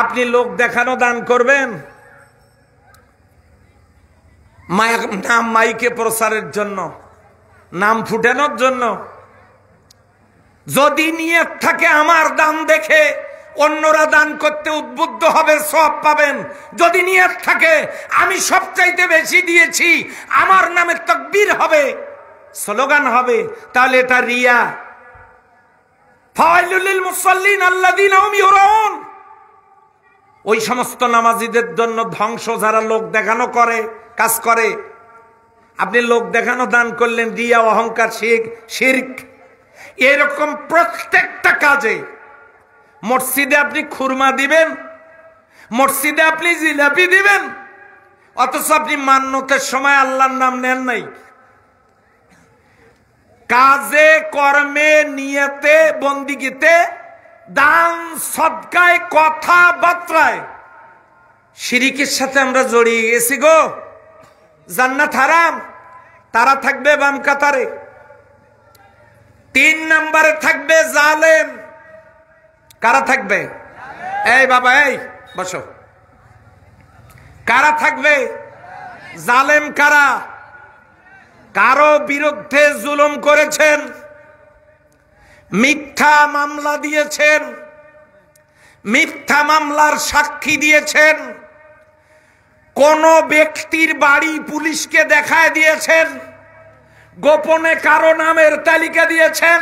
আপনি লোক দেখানো দান করবেন, নাম মাইকে প্রচারের জন্য, নাম ফুটানোর জন্য। যদি নিয়ত থাকে আমার দান দেখে অন্যরা দান করতে উদ্বুদ্ধ হবে, সওয়াব পাবেন। যদি নিয়ত থাকে আমি সবচাইতে বেশি দিয়েছি, আমার নামে তাকবীর হবে, স্লোগান হবে, তাহলে এটা রিয়া। ফাওয়াইলুল লিল মুসাল্লিন আল্লাযীনা হুম ইউরাউন, ওই সমস্ত নামাজিদের জন্য ধ্বংস, যারা লোক দেখানো করে কাজ করে। আপনি লোক দেখানো দান করলেন, রিয়া, অহংকার, শিরক। এরকম প্রত্যেকটা কাজে মসজিদে আপনি খুরমা দিবেন, মসজিদে আপনি জিলাপি দিবেন, অথচ আপনি মান্যতের সময় আল্লাহর নাম নেন নাই। কাজে, কর্মে, নিয়তে, বন্দিগিতে, দান, সদকায়, কথাবার্তায় শিরিকের সাথে আমরা জড়িয়ে গেছি গো। জান্নাত হারাম, তারা থাকবে বাম কাতারে। 3 নম্বরে থাকবে জালেম। কারা থাকবে? এই বাবা, এই বসো। কারা থাকবে? জালেম কারা? কারো বিরুদ্ধে জুলুম করেছেন, মিথ্যা মামলা দিয়েছেন, মিথ্যা মামলার সাক্ষী দিয়েছেন, কোন ব্যক্তির বাড়ি পুলিশকে দেখায় দিয়েছেন, গোপনে কারো নামের তালিকা দিয়েছেন,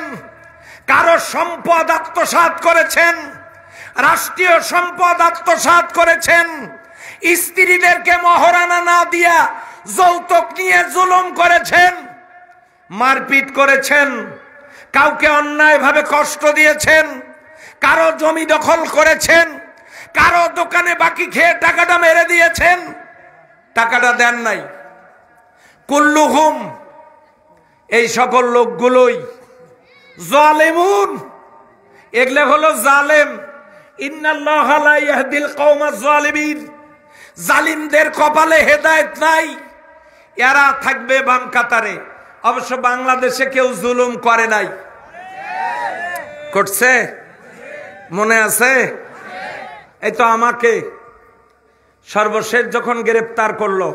কারো সম্পদ আত্মসাৎ করেছেন, রাষ্ট্রীয় সম্পদ আত্মসাৎ করেছেন, স্ত্রীদেরকে মহারানা না দিয়া যৌতুক নিয়ে জুলুম করেছেন, মারপিট করেছেন, কাউকে অন্যায়ভাবে কষ্ট দিয়েছেন, কারো জমি দখল করেছেন, কারো দোকানে বাকি খেয়ে টাকাটা মেরে দিয়েছেন, টাকাটা দেন নাই। কুল্লুহুম, এই সকল লোকগুলোই জালেমুন। এগুলো হলো জালেম। ইন্নাল্লাহা লা ইয়াহদিল কওমাজ জালিমিন। জালিমদের কপালে হেদায়েত নাই, এরা থাকবে বাম কাতারে। অবশ্য বাংলাদেশে কেউ জুলুম করে নাই, করছে? মনে আছে? এই তো আমাকে সর্বশেষ যখন গ্রেফতার করলো,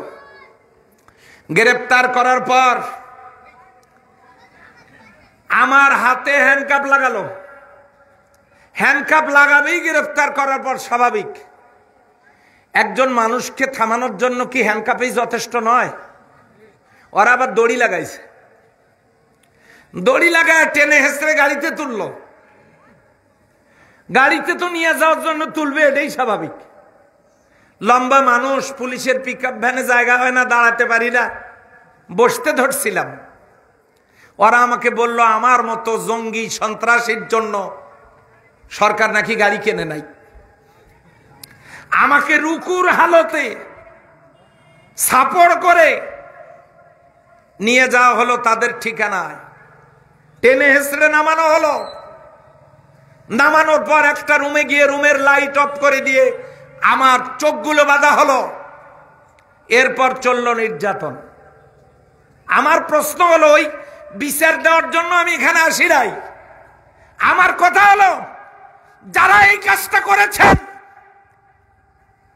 গ্রেফতার করার পর আমার হাতে হ্যান্ডকাপ লাগালো। হ্যান্ডকাপ লাগাবেই গ্রেফতার করার পর স্বাভাবিক। একজন মানুষকে থামানোর জন্য কি হ্যান্ডকাপই যথেষ্ট নয়? ওরা আবার দড়ি লাগাইছে, দড়ি লাগায় টেনে হেসড়ে গাড়িতে তুললো। গাড়িতে তো নিয়ে যাওয়ার জন্য তুলবে, এটাই স্বাভাবিক। লম্বা মানুষ, পুলিশের পিকআপ ভ্যানে জায়গা হয় না, দাঁড়াতে পারি না, বসতে ধরছিলাম। ওরা আমাকে বলল আমার মতো জঙ্গি সন্ত্রাসীর জন্য সরকার নাকি গাড়ি কেনে নাই। আমাকে রুকুর হালতে সাপড় করে নিয়ে যাওয়া হলো তাদের ঠিকানায়, টেনে হেসড়ে নামানো হলো। নামানোর পর একটা রুমে গিয়ে রুমের লাইট অফ করে দিয়ে আমার চোখগুলো বাঁধা হলো। এরপর চলল নির্যাতন। আমার প্রশ্ন হলো, ওই বিচার দেওয়ার জন্য আমি এখানে আসি নাই। আমার কথা হলো, যারা এই কাজটা করেছেন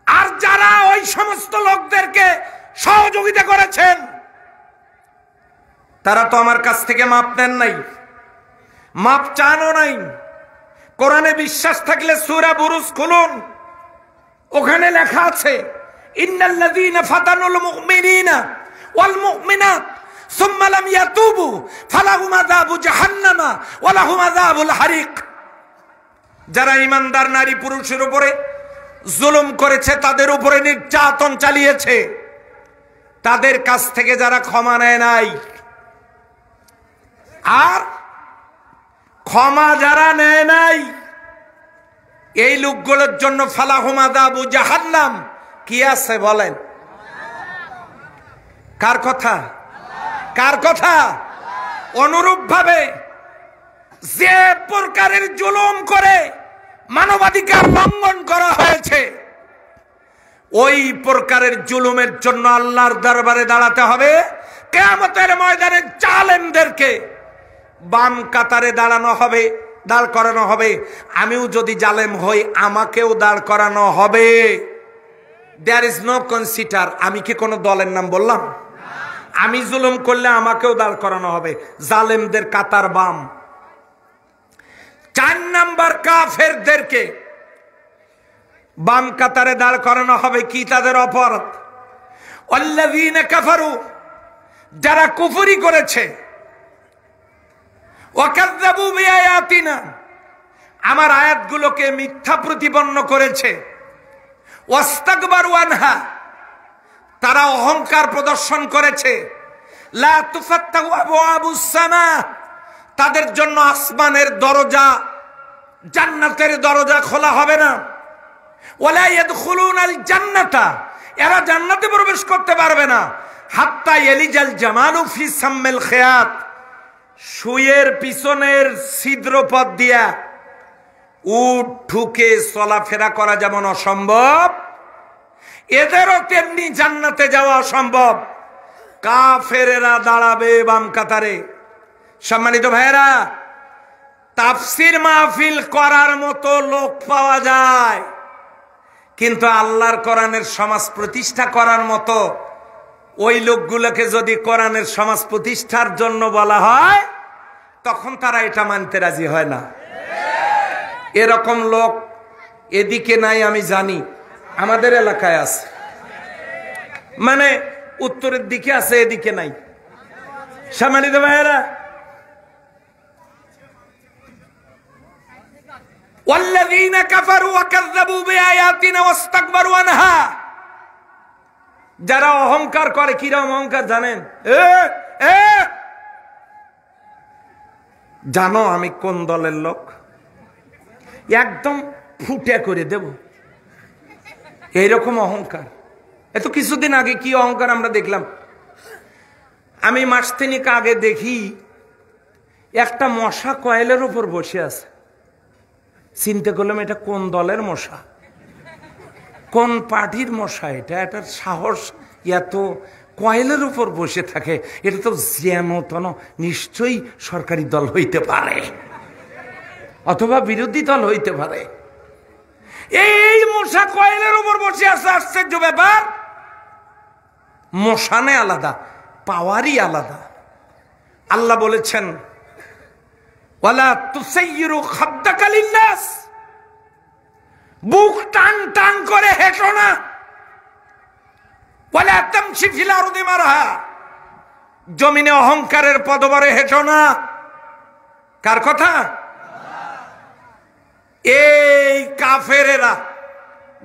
আর যারা ওই সমস্ত লোকদেরকে সহযোগিতা করেছেন, তারা তো আমার কাছ থেকে মাপ নেন নাই, মাপ চানও নাই। কোরআনে বিশ্বাস থাকলে সূরা বুরুজ খুলুন, ওখানে লেখা আছে ইন্নাল্লাযীনা ফাতানুল মুমিনিনা ওয়াল মুমিনাত সুম্মা লাম ইয়াতুবু ফালাহুম আযাবু জাহান্নামা ওয়া লাহুম আযাবুল হারিক। যারা ঈমানদার নারী পুরুষের উপরে জুলুম করেছে, তাদের উপরে নির্যাতন চালিয়েছে, তাদের কাছ থেকে যারা ক্ষমা নেয় নাই, আর ক্ষমা যারা নেয় নাই, এই লোকগুলোর জন্য ফালাহুম আযাবু জাহান্নাম। কি আছে বলেন? কার কথা? কার কথা? অনুরূপ ভাবে যে প্রকারের জুলুম করে মানবাধিকার লঙ্ঘন করা হয়েছে, ওই প্রকারের জুলুমের জন্য আল্লাহর দরবারে দাঁড়াতে হবে। কিয়ামতের ময়দানে জালেমদেরকে বাম কাতারে দাঁড়ানো হবে, দাঁড় করানো হবে। আমিও যদি জালেম হই, আমাকেও দাঁড় করানো হবে। There is no consider. আমি কি কোনো দলের নাম বললাম? আমি জুলুম করলে আমাকেও দাঁড় করানো হবে। জালেমদের কাতার বাম। 4 নাম্বার, কাফেরদেরকে বাম কাতারে দাঁড় করানো হবে। কি তাদের অপরাধ? আল্লাযীনা কাফারু, যারা কুফরি করেছে, ওয়াকাযযাবু বিআয়াতিনা, আমার আয়াতগুলোকে মিথ্যা প্রতিপন্ন করেছে, ওয়াস্তাকবারু আনহা, তারা অহংকার প্রদর্শন করেছে। লা তুফাত্তাহু আবওয়াবুস সামা, তাদের জন্য আসমানের দরজা, জান্নাতের দরজা খোলা হবে না। ওয়ালা ইয়াদখুলুনাল জান্নাতা, এরা জান্নাতে প্রবেশ করতে পারবে না। হাত্তা ইয়ালিজাল জামালু ফি সাম্মিল খিয়াত, শুয়ের পিছনের ছিদ্র পথ দিয়া উট ঢুকে চলাফেরা করা যেমন অসম্ভব, এদেরও তেমনি জান্নাতে যাওয়া অসম্ভব। কাফেরেরা দাঁড়াবে বাম কাতারে। সম্মানিত ভাইয়েরা, তাফসির মাহফিল করার মতো লোক পাওয়া যায়, কিন্তু আল্লাহর কোরআনের সমাজ প্রতিষ্ঠা করার মতো ওই লোকগুলোকে যদি কোরআনের সমাজ প্রতিষ্ঠার জন্য বলা হয়, তখন তারা এটা মানতে রাজি হয় না। এরকম লোক এদিকে নাই, আমি জানি আমাদের এলাকায় আছে, মানে উত্তরের দিকে আছে, এদিকে নাই। সম্মানিত ভাইয়েরা, ওয়াল্লাযীনা কাফারু ওয়া কাযযাবু বিআয়াতিনা ওয়াস্তাকবারু আনহা, যারা অহংকার করে, কিরকম অহংকার জানেন? জানো আমি কোন দলের লোক, একদম ফুটে করে দেব, এইরকম অহংকার। এত কিছুদিন আগে কি অহংকার আমরা দেখলাম। আমি মাস তিনেক আগে দেখি একটা মশা কয়েলের উপর বসে আছে। চিন্তা করলাম এটা কোন দলের মশা, কোন পার্টির মশা, এটার সাহস এত কয়েলের উপর বসে থাকে। এটা তো যেন তেন নিশ্চয়ই সরকারি দল হইতে পারে অথবা বিরোধী দল হইতে পারে। এই মশা কয়েলের উপর বসে আছে, আশ্চর্য ব্যাপার। মশানে আলাদা, পাওয়ারই আলাদা। আল্লাহ বলেছেন ওয়ালা তুসাইয়িরু খাদ্দাকা লিন্নাস, বুক টান টান করে হেঁটো না। ওয়ালা তামশি ফিল আরদি মারহা, জমিনে অহংকারের পদবরে হেঁটো না। কার কথা? এই কাফেরেরা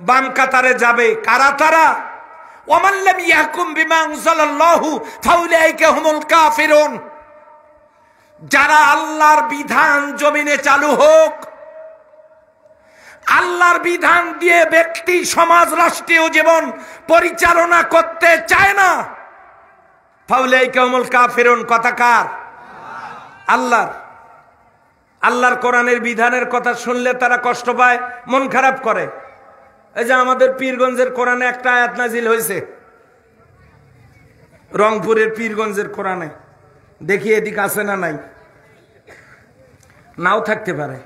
বাম কাতারে যাবে। কারা তারা? ওয়ামান লাম ইয়াহকুম বিমা আনজালাল্লাহু ফাউলাইকা হুমুল কাফিরুন, যারা আল্লাহর বিধান জমিনে চালু হোক, আল্লাহর বিধান দিয়ে ব্যক্তি, সমাজ, রাষ্ট্রীয় জীবন পরিচালনা করতে চায় না, ফাউলাইকা হুমুল কাফিরুন। কথা কার? আল্লাহর। আল্লাহর কোরআনের বিধানের কথা শুনলে তারা কষ্ট পায়, মন খারাপ করে। এই যে আমাদের পীরগঞ্জের কোরআনে একটা আয়াত নাজিল হয়েছে, রংপুরের পীরগঞ্জের কোরআনে, দেখি এদিকে আছে না নাই, নাও থাকতে পারে,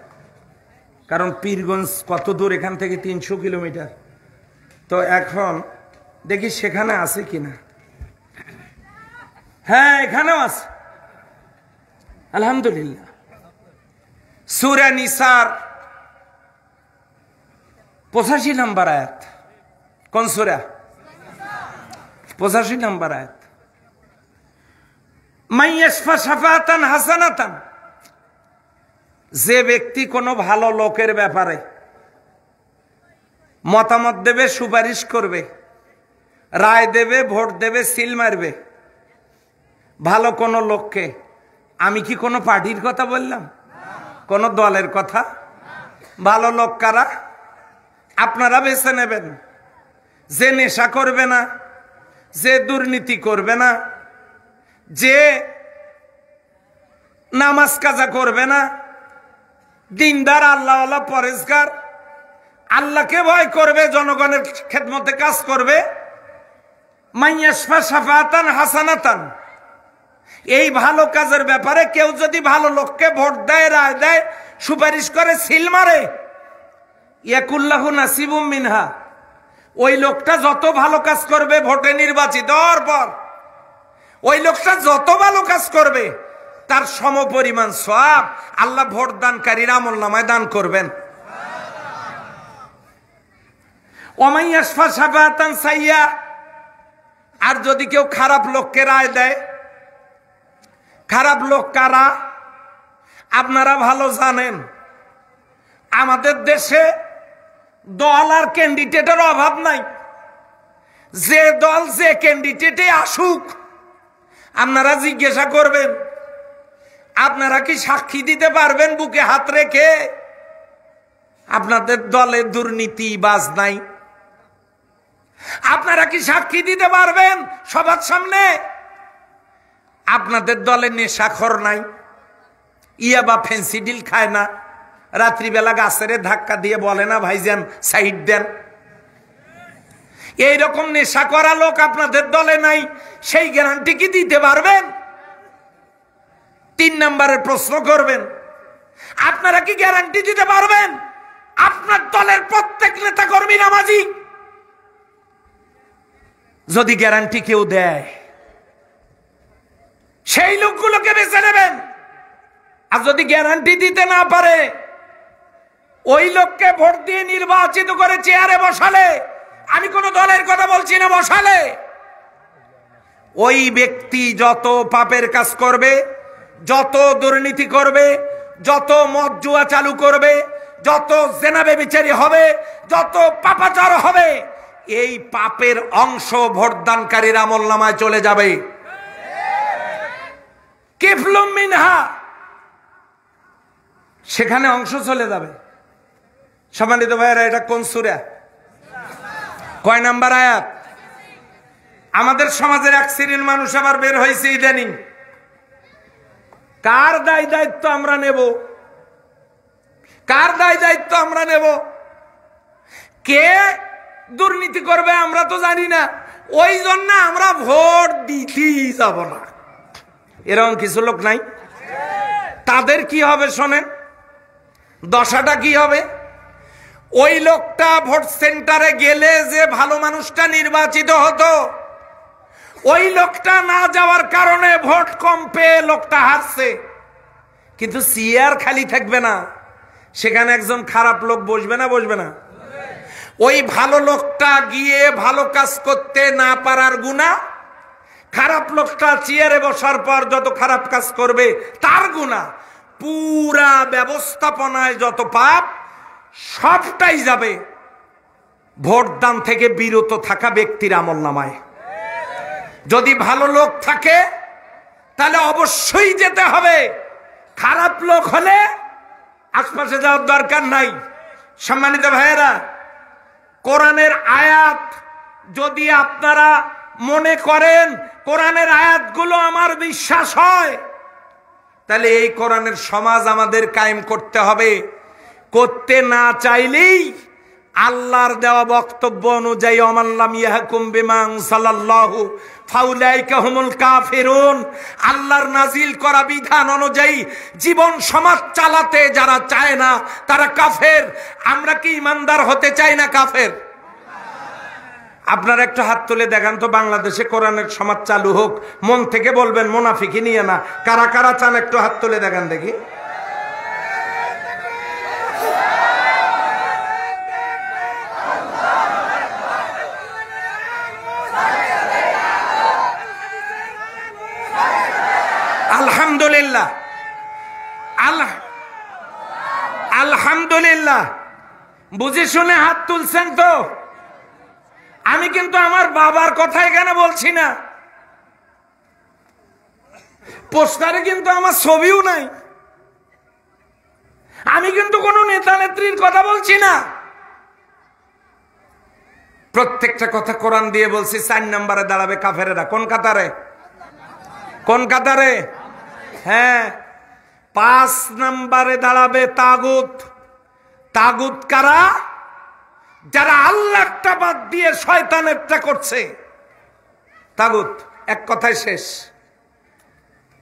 কারণ পীরগঞ্জ কত দূর এখান থেকে, 300 কিলোমিটার। তো এখন দেখি সেখানে আছে কিনা। হ্যাঁ, এখানেও আছে, আলহামদুলিল্লাহ। সূরা নিসার 85 নম্বর আয়াত। কোন সূরা? 85 নম্বর আয়াত। মান ইয়াশফা শাফাআতান হাসানাতান, যে ব্যক্তি কোনো ভালো লোকের ব্যাপারে মতামত দেবে, সুপারিশ করবে, রায় দেবে, ভোট দেবে, সিল মারবে ভালো কোনো লোককে। আমি কি কোনো পার্টির কথা বললাম? কোন দলের কথা? ভালো লোক কারা? আপনারা বেছে নেবেন। যে নেশা করবে না, যে দুর্নীতি করবে না, যে নামাজ কাজা করবে না, দিনদার, আল্লাহওয়ালা, পরেজগার, আল্লাহকে ভয় করবে, জনগণের খেদমতে কাজ করবে। মাইয়াশফা শাফাআতান হাসানাতান, এই ভালো কাজের ব্যাপারে কেউ যদি ভালো লোককে ভোট দেয়, রায় দেয়, সুপারিশ করে, সিল মারে, ইয়াকুল্লাহু নাসিবুম মিনহা, ওই লোকটা যত ভালো কাজ করবে ভোটে নির্বাচিত হওয়ার পর, ওই লোকটা যত ভালো কাজ করবে তার সমপরিমাণ সওয়াব আল্লাহ ভোট দানকারীর আমলনামায় দান করবেন। ওমান ইয়াশফা শাফাআতান সাইয়্যা, আর যদি কেউ খারাপ লোককে রায় দেয়, খারাপ লোক কারা আপনারা ভালো জানেন। আমাদের দেশে দল আর ক্যান্ডিডেটের অভাব নাই। যে দল যে ক্যান্ডিডেটে আসুক, আপনারা জিজ্ঞাসা করবেন, আপনারা কি সাক্ষী দিতে পারবেন বুকে হাত রেখে আপনাদের দলে দুর্নীতিবাজ নাই? আপনারা কি সাক্ষী দিতে পারবেন সবার সামনে আপনাদের দলে নেশাখোর নাই, ইয়াবা ফেন্সিডিল খায় না, রাত্রিবেলা গাছের ধাক্কা দিয়ে বলে না ভাইজান সাইড দেন? এইরকম নেশা করা লোক আপনাদের দলে নাই, সেই গ্যারান্টি কি দিতে পারবেন? 3 নম্বরের প্রশ্ন করবেন, আপনারা কি গ্যারান্টি দিতে পারবেন আপনার দলের প্রত্যেক নেতা কর্মী নামাজি? যদি গ্যারান্টি কেউ দেয়, সেই লোকগুলোকে বেছে নেবেন। আর যদি গ্যারান্টি দিতে না পারে, ওই লোককে ভোট দিয়ে নির্বাচিত করে চেয়ারে বসালে, আমি কোন দলের কথা বলছি না, বসালে ওই ব্যক্তি যত পাপের কাজ করবে, যত দুর্নীতি করবে, যত মদ জুয়া চালু করবে, যত জেনা ব্যভিচারী হবে, যত পাপাচার হবে, এই পাপের অংশ ভোটদানকারীর আমলনামায় চলে যাবে। কিফলুম মিনহা, সেখানে অংশ চলে যাবে। সম্মানিত ভাইয়েরা, এটা কোন সূরা, কয় নাম্বার আয়াত? আমাদের সমাজের এক শ্রেণীর মানুষ আবার বের হয়েছে ইদানিং, কার দায় দায়িত্ব আমরা নেব, কার দায় দায়িত্ব আমরা নেব, কে দুর্নীতি করবে আমরা তো জানি না, ওই জন্য আমরা ভোট দিতেই যাব না। এরকম কিছু লোক নাই? তাদের কি হবে শোনেন, দশাটা কি হবে? ওই লোকটা ভোট সেন্টারে গেলে যে ভালো মানুষটা নির্বাচিত হতো, ওই লোকটা না যাওয়ার কারণে ভোট কম পেয়ে লোকটা হারছে। কিন্তু চেয়ার খালি থাকবে না, সেখানে একজন খারাপ লোক বসবে না, বসবে না? ওই ভালো লোকটা গিয়ে ভালো কাজ করতে না পারার গুনাহ, খারাপ লোকটা চেয়ারে বসার পর যত খারাপ কাজ করবে তার গুনাহ, পুরা ব্যবস্থাপনায় যত পাপ সবটাই যাবে ভোটদান থেকে বিরত থাকা ব্যক্তির আমলনামায়। যদি ভালো লোক থাকে তাহলে অবশ্যই যেতে হবে, খারাপ লোক হলে আশপাশে যাওয়ার দরকার নাই। সম্মানিত ভাইয়েরা, কোরআনের আয়াত যদি আপনারা মনে করেন কোরআনের আয়াতগুলো আমার বিশ্বাস হয়, তাহলে এই কোরআনের সমাজ আমাদের কায়েম করতে হবে। করতে না চাইলেই আল্লাহর দেওয়া বক্তব্য অনুযায়ী অমাল্লাম ইয়াহকুম বিমা আনজালাল্লাহু ফাউলাইকা হুমুল কাফিরুন, আল্লাহর নাজিল করা বিধান অনুযায়ী জীবন সমাজ চালাতে যারা চায় না তারা কাফের। আমরা কি ইমানদার হতে চাই না কাফের? আপনারা একটু হাত তুলে দেখান তো, বাংলাদেশে কোরআনের সমাজ চালু হোক। মন থেকে বলবেন, মুনাফিকি নিয়ে না। কারা কারা চান একটু হাত তুলে দেখান দেখি। আলহামদুলিল্লাহ, আলহামদুলিল্লাহ, বুঝে শুনে হাত তুলছেন তো। আমি কিন্তু আমার বাবার কথা এখানে বলছি না, পোস্টারে কিন্তু আমার ছবিও নাই। আমি কিন্তু কোন নেতা নেত্রীর কথা বলছি না। প্রত্যেকটা কথা কোরআন দিয়ে বলছি। 4 নম্বরে দাঁড়াবে কাফেরেরা। কোন কাতারে? কোন কাতারে? হ্যাঁ, 5 নম্বরে দাঁড়াবে তাগুত। তাগুত কারা? যারা আল্লাহটা বাদ দিয়ে শয়তানেরটা করছে, তাগুত। এক কথায় শেষ।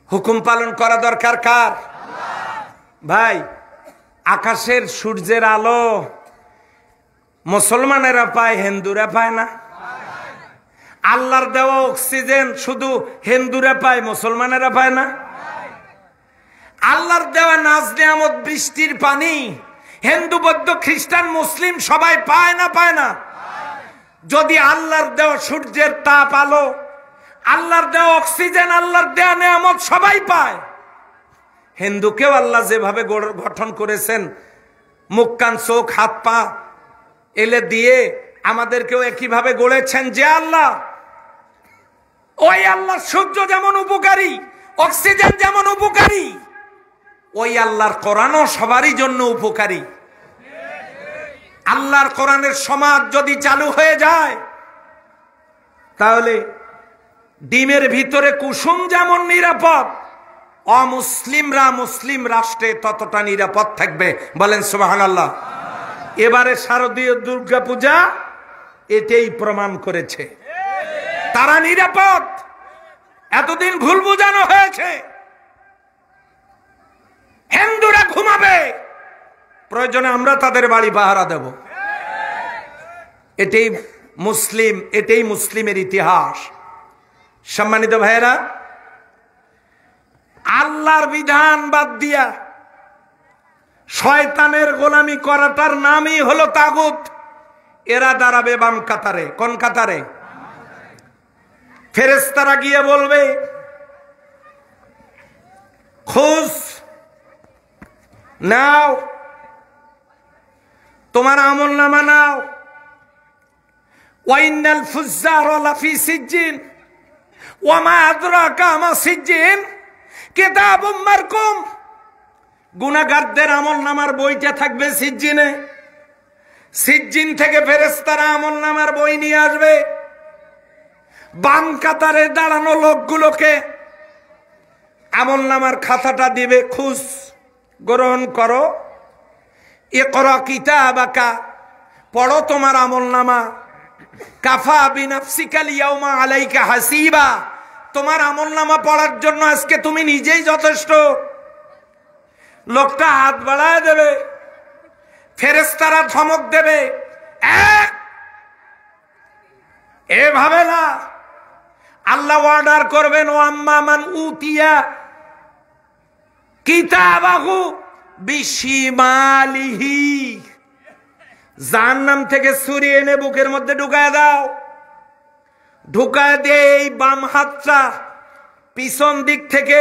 হুকুম পালন করা দরকার কার? ভাই, আকাশের সূর্যের আলো মুসলমানেরা পায়, হিন্দুরা পায় না। আল্লাহর দেওয়া অক্সিজেন শুধু হিন্দুরা পায়, মুসলমানেরা পায় না। আল্লাহর দেওয়া নাজ নিয়ামত, বৃষ্টির পানি হিন্দু বৌদ্ধ খ্রিস্টান মুসলিম সবাই পায় না, পায় না? যদি আল্লাহর দেওয়া সূর্যের তাপ আলো, আল্লাহর দেওয়া অক্সিজেন, আল্লাহর দেওয়া নিয়ামত সবাই পায়, হিন্দুকেও আল্লাহ যেভাবে গঠন করেছেন, মুখ কান চোখ হাত পা এলে দিয়ে আমাদেরকেও একইভাবে গড়েছেন যে আল্লাহ, ওই আল্লাহর সূর্য যেমন উপকারী, অক্সিজেন যেমন উপকারী, ওই আল্লাহর কোরআনও সবারই জন্য উপকারী। আল্লাহর কোরআনের সমাজ যদি চালু হয়ে যায়, তাহলে ডিমের ভিতরে কুসুম যেমন নিরাপদ, অমুসলিমরা মুসলিম রাষ্ট্রে ততটা নিরাপদ থাকবে। বলেন সুবহানাল্লাহ। এবারে শারদীয় দুর্গা পূজা এটাই প্রমাণ করেছে, তারা নিরাপদ। এতদিন ভুল বোঝানো হয়েছে, হিন্দুরা ঘুমাবে, প্রয়োজনে আমরা তাদের বাড়ি পাহারা দেব। এটাই মুসলিম, এটাই মুসলিমের ইতিহাস। সম্মানিত ভাইয়েরা, আল্লাহর বিধান বাদ দিয়া শয়তানের গোলামি করাটার নামই হলো তাগুত। এরা দাঁড়াবে বাম কাতারে। কোন কাতারে? ফেরেশতারা গিয়ে বলবে, খোঁজ নাও, তোমার আমলনামা নাও। ওয়াইনাল ফুজ্জার লাফি সিজ্জিন ওয়া মা আদরাকা মা সিজ্জিন কিতাবুম মারকুম। গুনাহগারদের আমলনামার বইটা থাকবে সিজ্জিনে। সিজ্জিন থেকে ফেরেশতারা আমলনামার বই নিয়ে আসবে। বাম কাতারে দাঁড়ানো লোকগুলোকে আমলনামার খাতাটা দিবে, খুশ গ্রহণ করো। ইকরা কিতাবাকা, পড়ো তোমার আমলনামা। কাফা বিনাফসিকাল ইয়াউমা আলাইকা হাসিবা, তোমার আমলনামা পড়ার জন্য আজকে তুমি নিজেই যথেষ্ট। লোকটা হাত বাড়ায় দেবে, ফেরেশতারা ধমক দেবে, এভাবে না। আল্লাহ অর্ডার করবেন, ও আম্মা মান উতিয়া কিতাবাহু বিশিমালিহি, জাহান্নাম থেকে ছুরি এনে বুকের মধ্যে ঢুকায় দাও। ঢুকায় দিয়ে এই বাম হাতটা পিছন দিক থেকে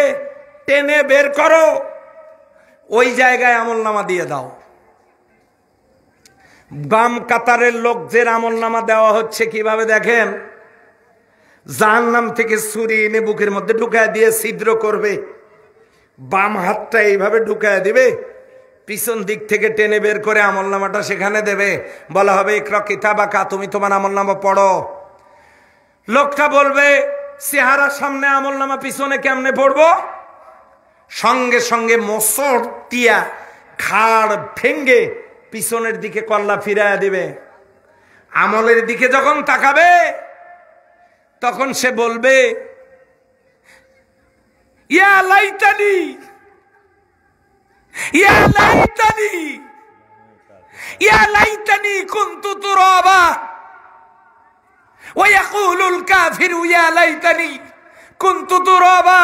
টেনে বের করো, ওই জায়গায় আমলনামা দিয়ে দাও। বাম কাতারের লোকদের আমলনামা দেওয়া হচ্ছে কিভাবে দেখেন। জাহান্নাম থেকে ছুরি এনে বুকের মধ্যে ঢুকায় দিয়ে ছিদ্র করবে, বাম হাতটা এইভাবে ঢুকায় দিবে, পিছন দিক থেকে টেনে বের করে আমলনামাটা সেখানে দেবে। বলা হবে, ইকরা কিতাবাকা, তুমি তোমার আমলনামা পড়ো। লোকটা বলবে, চেহারার সামনে আমলনামা, পিছনে কেমনে পড়বো? সঙ্গে সঙ্গে মোচড় দিয়া খাড় ভেঙ্গে পিছনের দিকে কল্লা ফিরাইয়া দিবে। আমলের দিকে যখন তাকাবে, তখন সে বলবে, ইয়া লাইতানি ইয়া লাইতানি ইয়া লাইতানি কুনতু তুরাবা ওয়া ইয়াকুলুল কাফিরু ইয়া লাইতানি কুনতু তুরাবা।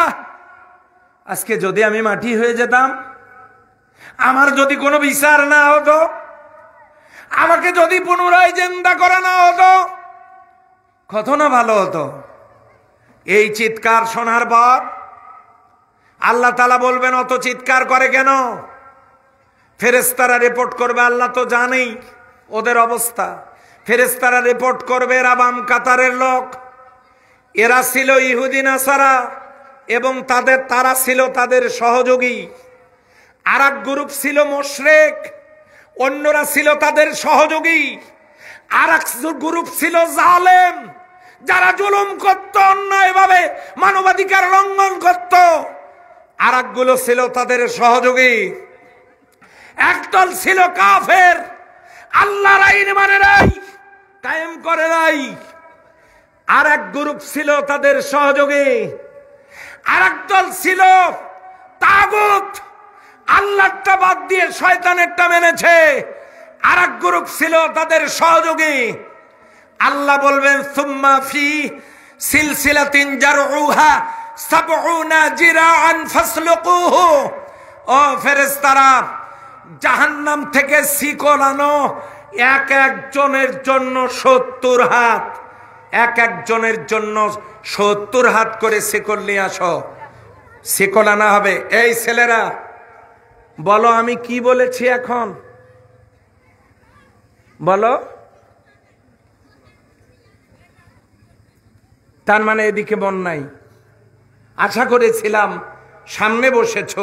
আজকে যদি আমি মাটি হয়ে যেতাম, আমার যদি কোনো বিচার না হতো, আমাকে যদি পুনরায় জিন্দা করা না হতো, কত না ভালো হতো। এই চিৎকার শোনার পর আল্লাহ তাআলা বলবেন, অত চিৎকার করে কেন? ফেরেশতারা রিপোর্ট করবে, আল্লাহ তো জানেই ওদের অবস্থা। ফেরেশতারা রিপোর্ট করবে, এরা বাম কাতারের লোক, এরা ছিল ইহুদি নাসারা এবং তারা ছিল তাদের সহযোগী। আর এক গ্রুপ ছিল মুশরিক, অন্যরা ছিল তাদের সহযোগী। আর এক গ্রুপ ছিল জালেম, যারা জুলুম করত, অন্যায়ভাবে মানবাধিকার লঙ্ঘন করত। আর একগুলো ছিল তাদের সহযোগী। একদল ছিল কাফের, আল্লাহর আইন মানে নাই, কায়েম করে নাই। আর এক গ্রুপ ছিল তাদের সহযোগী। আর একদল ছিল তাগুত, আল্লাহটা বাদ দিয়ে শয়তানেরটা মেনেছে। আর এক গ্রুপ ছিল তাদের সহযোগী। আল্লাহ বলবেন, সুম্মা ফি সিলসিলাতিন জারউহা সাবউনা জিরাআন ফাসলুকুহু। ও ফেরেশতারা, জাহান্নাম থেকে শিকল আনো, এক একজনের জন্য 70 হাত, এক একজনের জন্য 70 হাত করে শিকল নিয়ে আসো। শিকল আনা হবে। এই ছেলেরা বলো, আমি কি বলেছি এখন? বলো, তার মানে এদিকে মন নাই। আশা করেছিলাম সামনে বসেছ,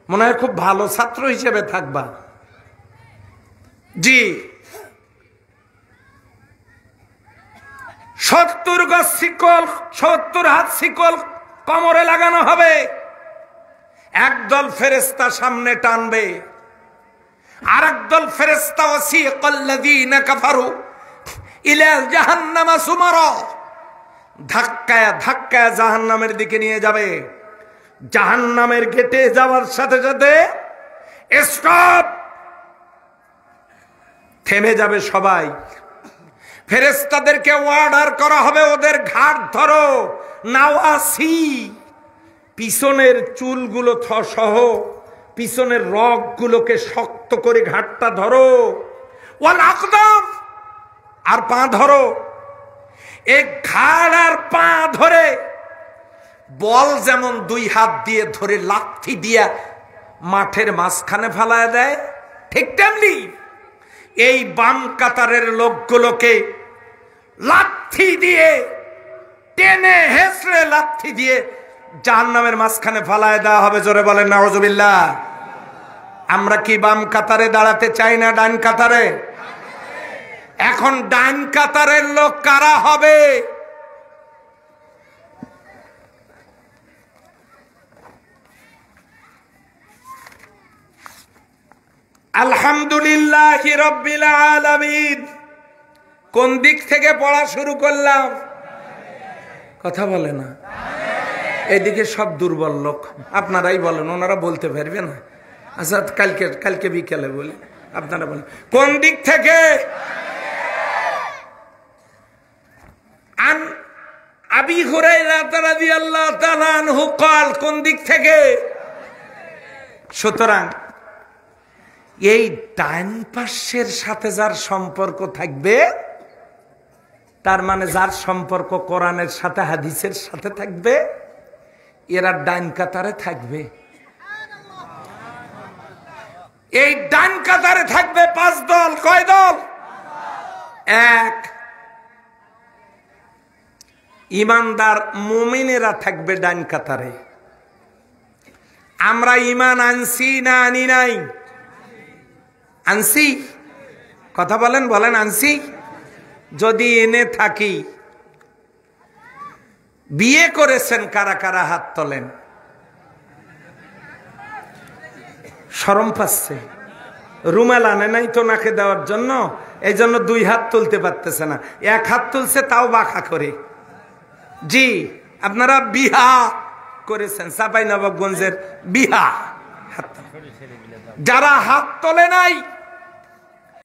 মনে হয় খুব ভালো ছাত্র হিসেবে থাকবা। জি, 70 গজ শিকল, 70 হাত শিকল কোমরে লাগানো হবে। একদল ফেরেশতা সামনে টানবে, আর একদল ফেরেশতা ওয়াসিকাল্লাযীনা কাফারু ইলা জাহান্নামা সুমারা, ধাক্কায় ধাক্কায় জাহান্নামের দিকে নিয়ে যাবে। জাহান্নামের গেটে যাওয়ার সাথে সাথে স্টপ, থেমে যাবে সবাই। ফেরেশতাদেরকে অর্ডার করা হবে, ওদের ঘাট ধরো, নাওয়াসি, পিছনের চুলগুলো সহ পিছনের রগগুলোকে শক্ত করে ঘাটটা ধরো, ওয়াল আকদাম, আর পা ধরো। এই ঘাড় আর পা ধরে বল যেমন 2 হাত দিয়ে ধরে লাথি দিয়া মাঠের মাঝখানে ফেলায় দেয়, ঠিক তেমনি এই বাম কাতারের লোকগুলোকে লাথি দিয়ে, টেনে হেসড়ে লাথি দিয়ে জাহান্নামের মাঝখানে ফেলায় দেওয়া হবে। জোরে বলেন নাউজুবিল্লাহ। আমরা কি বাম কাতারে দাঁড়াতে চাই না ডান কাতারে? এখন ডান কাতারের লোক কারা হবে? আলহামদুলিল্লাহি রাব্বিল আলামিন। কোন দিক থেকে পড়া শুরু করলাম? কথা বলে না। এইদিকে সব দুর্বল লোক, আপনারাই বলেন, ওনারা বলতে পারবে না। আচ্ছা, কালকে বিকেলে বলি, আপনারা বলেন কোন দিক থেকে? আন আবি হুরায়রা রাদিয়াল্লাহু তাআলা আনহু قال, কোন দিক থেকে? সুতরাং এই ডান পাশের সাথে যার সম্পর্ক থাকবে, তার মানে যার সম্পর্ক কোরআনের সাথে হাদিসের সাথে থাকবে, এরা ডান কাতারে থাকবে। এই ডান কাতারে থাকবে 5 দল। কয় দল? 1, ইমানদার মুমিনেরা থাকবে ডান কাতারে। আমরা ইমান আনছি না আনি নাই? আনছি। কথা বলেন, বলেন আনছি। যদি এনে থাকি, বিয়ে করেছেন কারা কারা হাত তোলেন। শরম পাচ্ছে, রুমাল আনে নাই তো নাকে দেওয়ার জন্য, এই জন্য 2 হাত তুলতে পারতেছে না, 1 হাত তুলছে, তাও বাঁকা করে। জি, আপনারা বিহা করেছেন, চাঁপাইনবাবগঞ্জের বিহা। যারা হাত তোলে নাই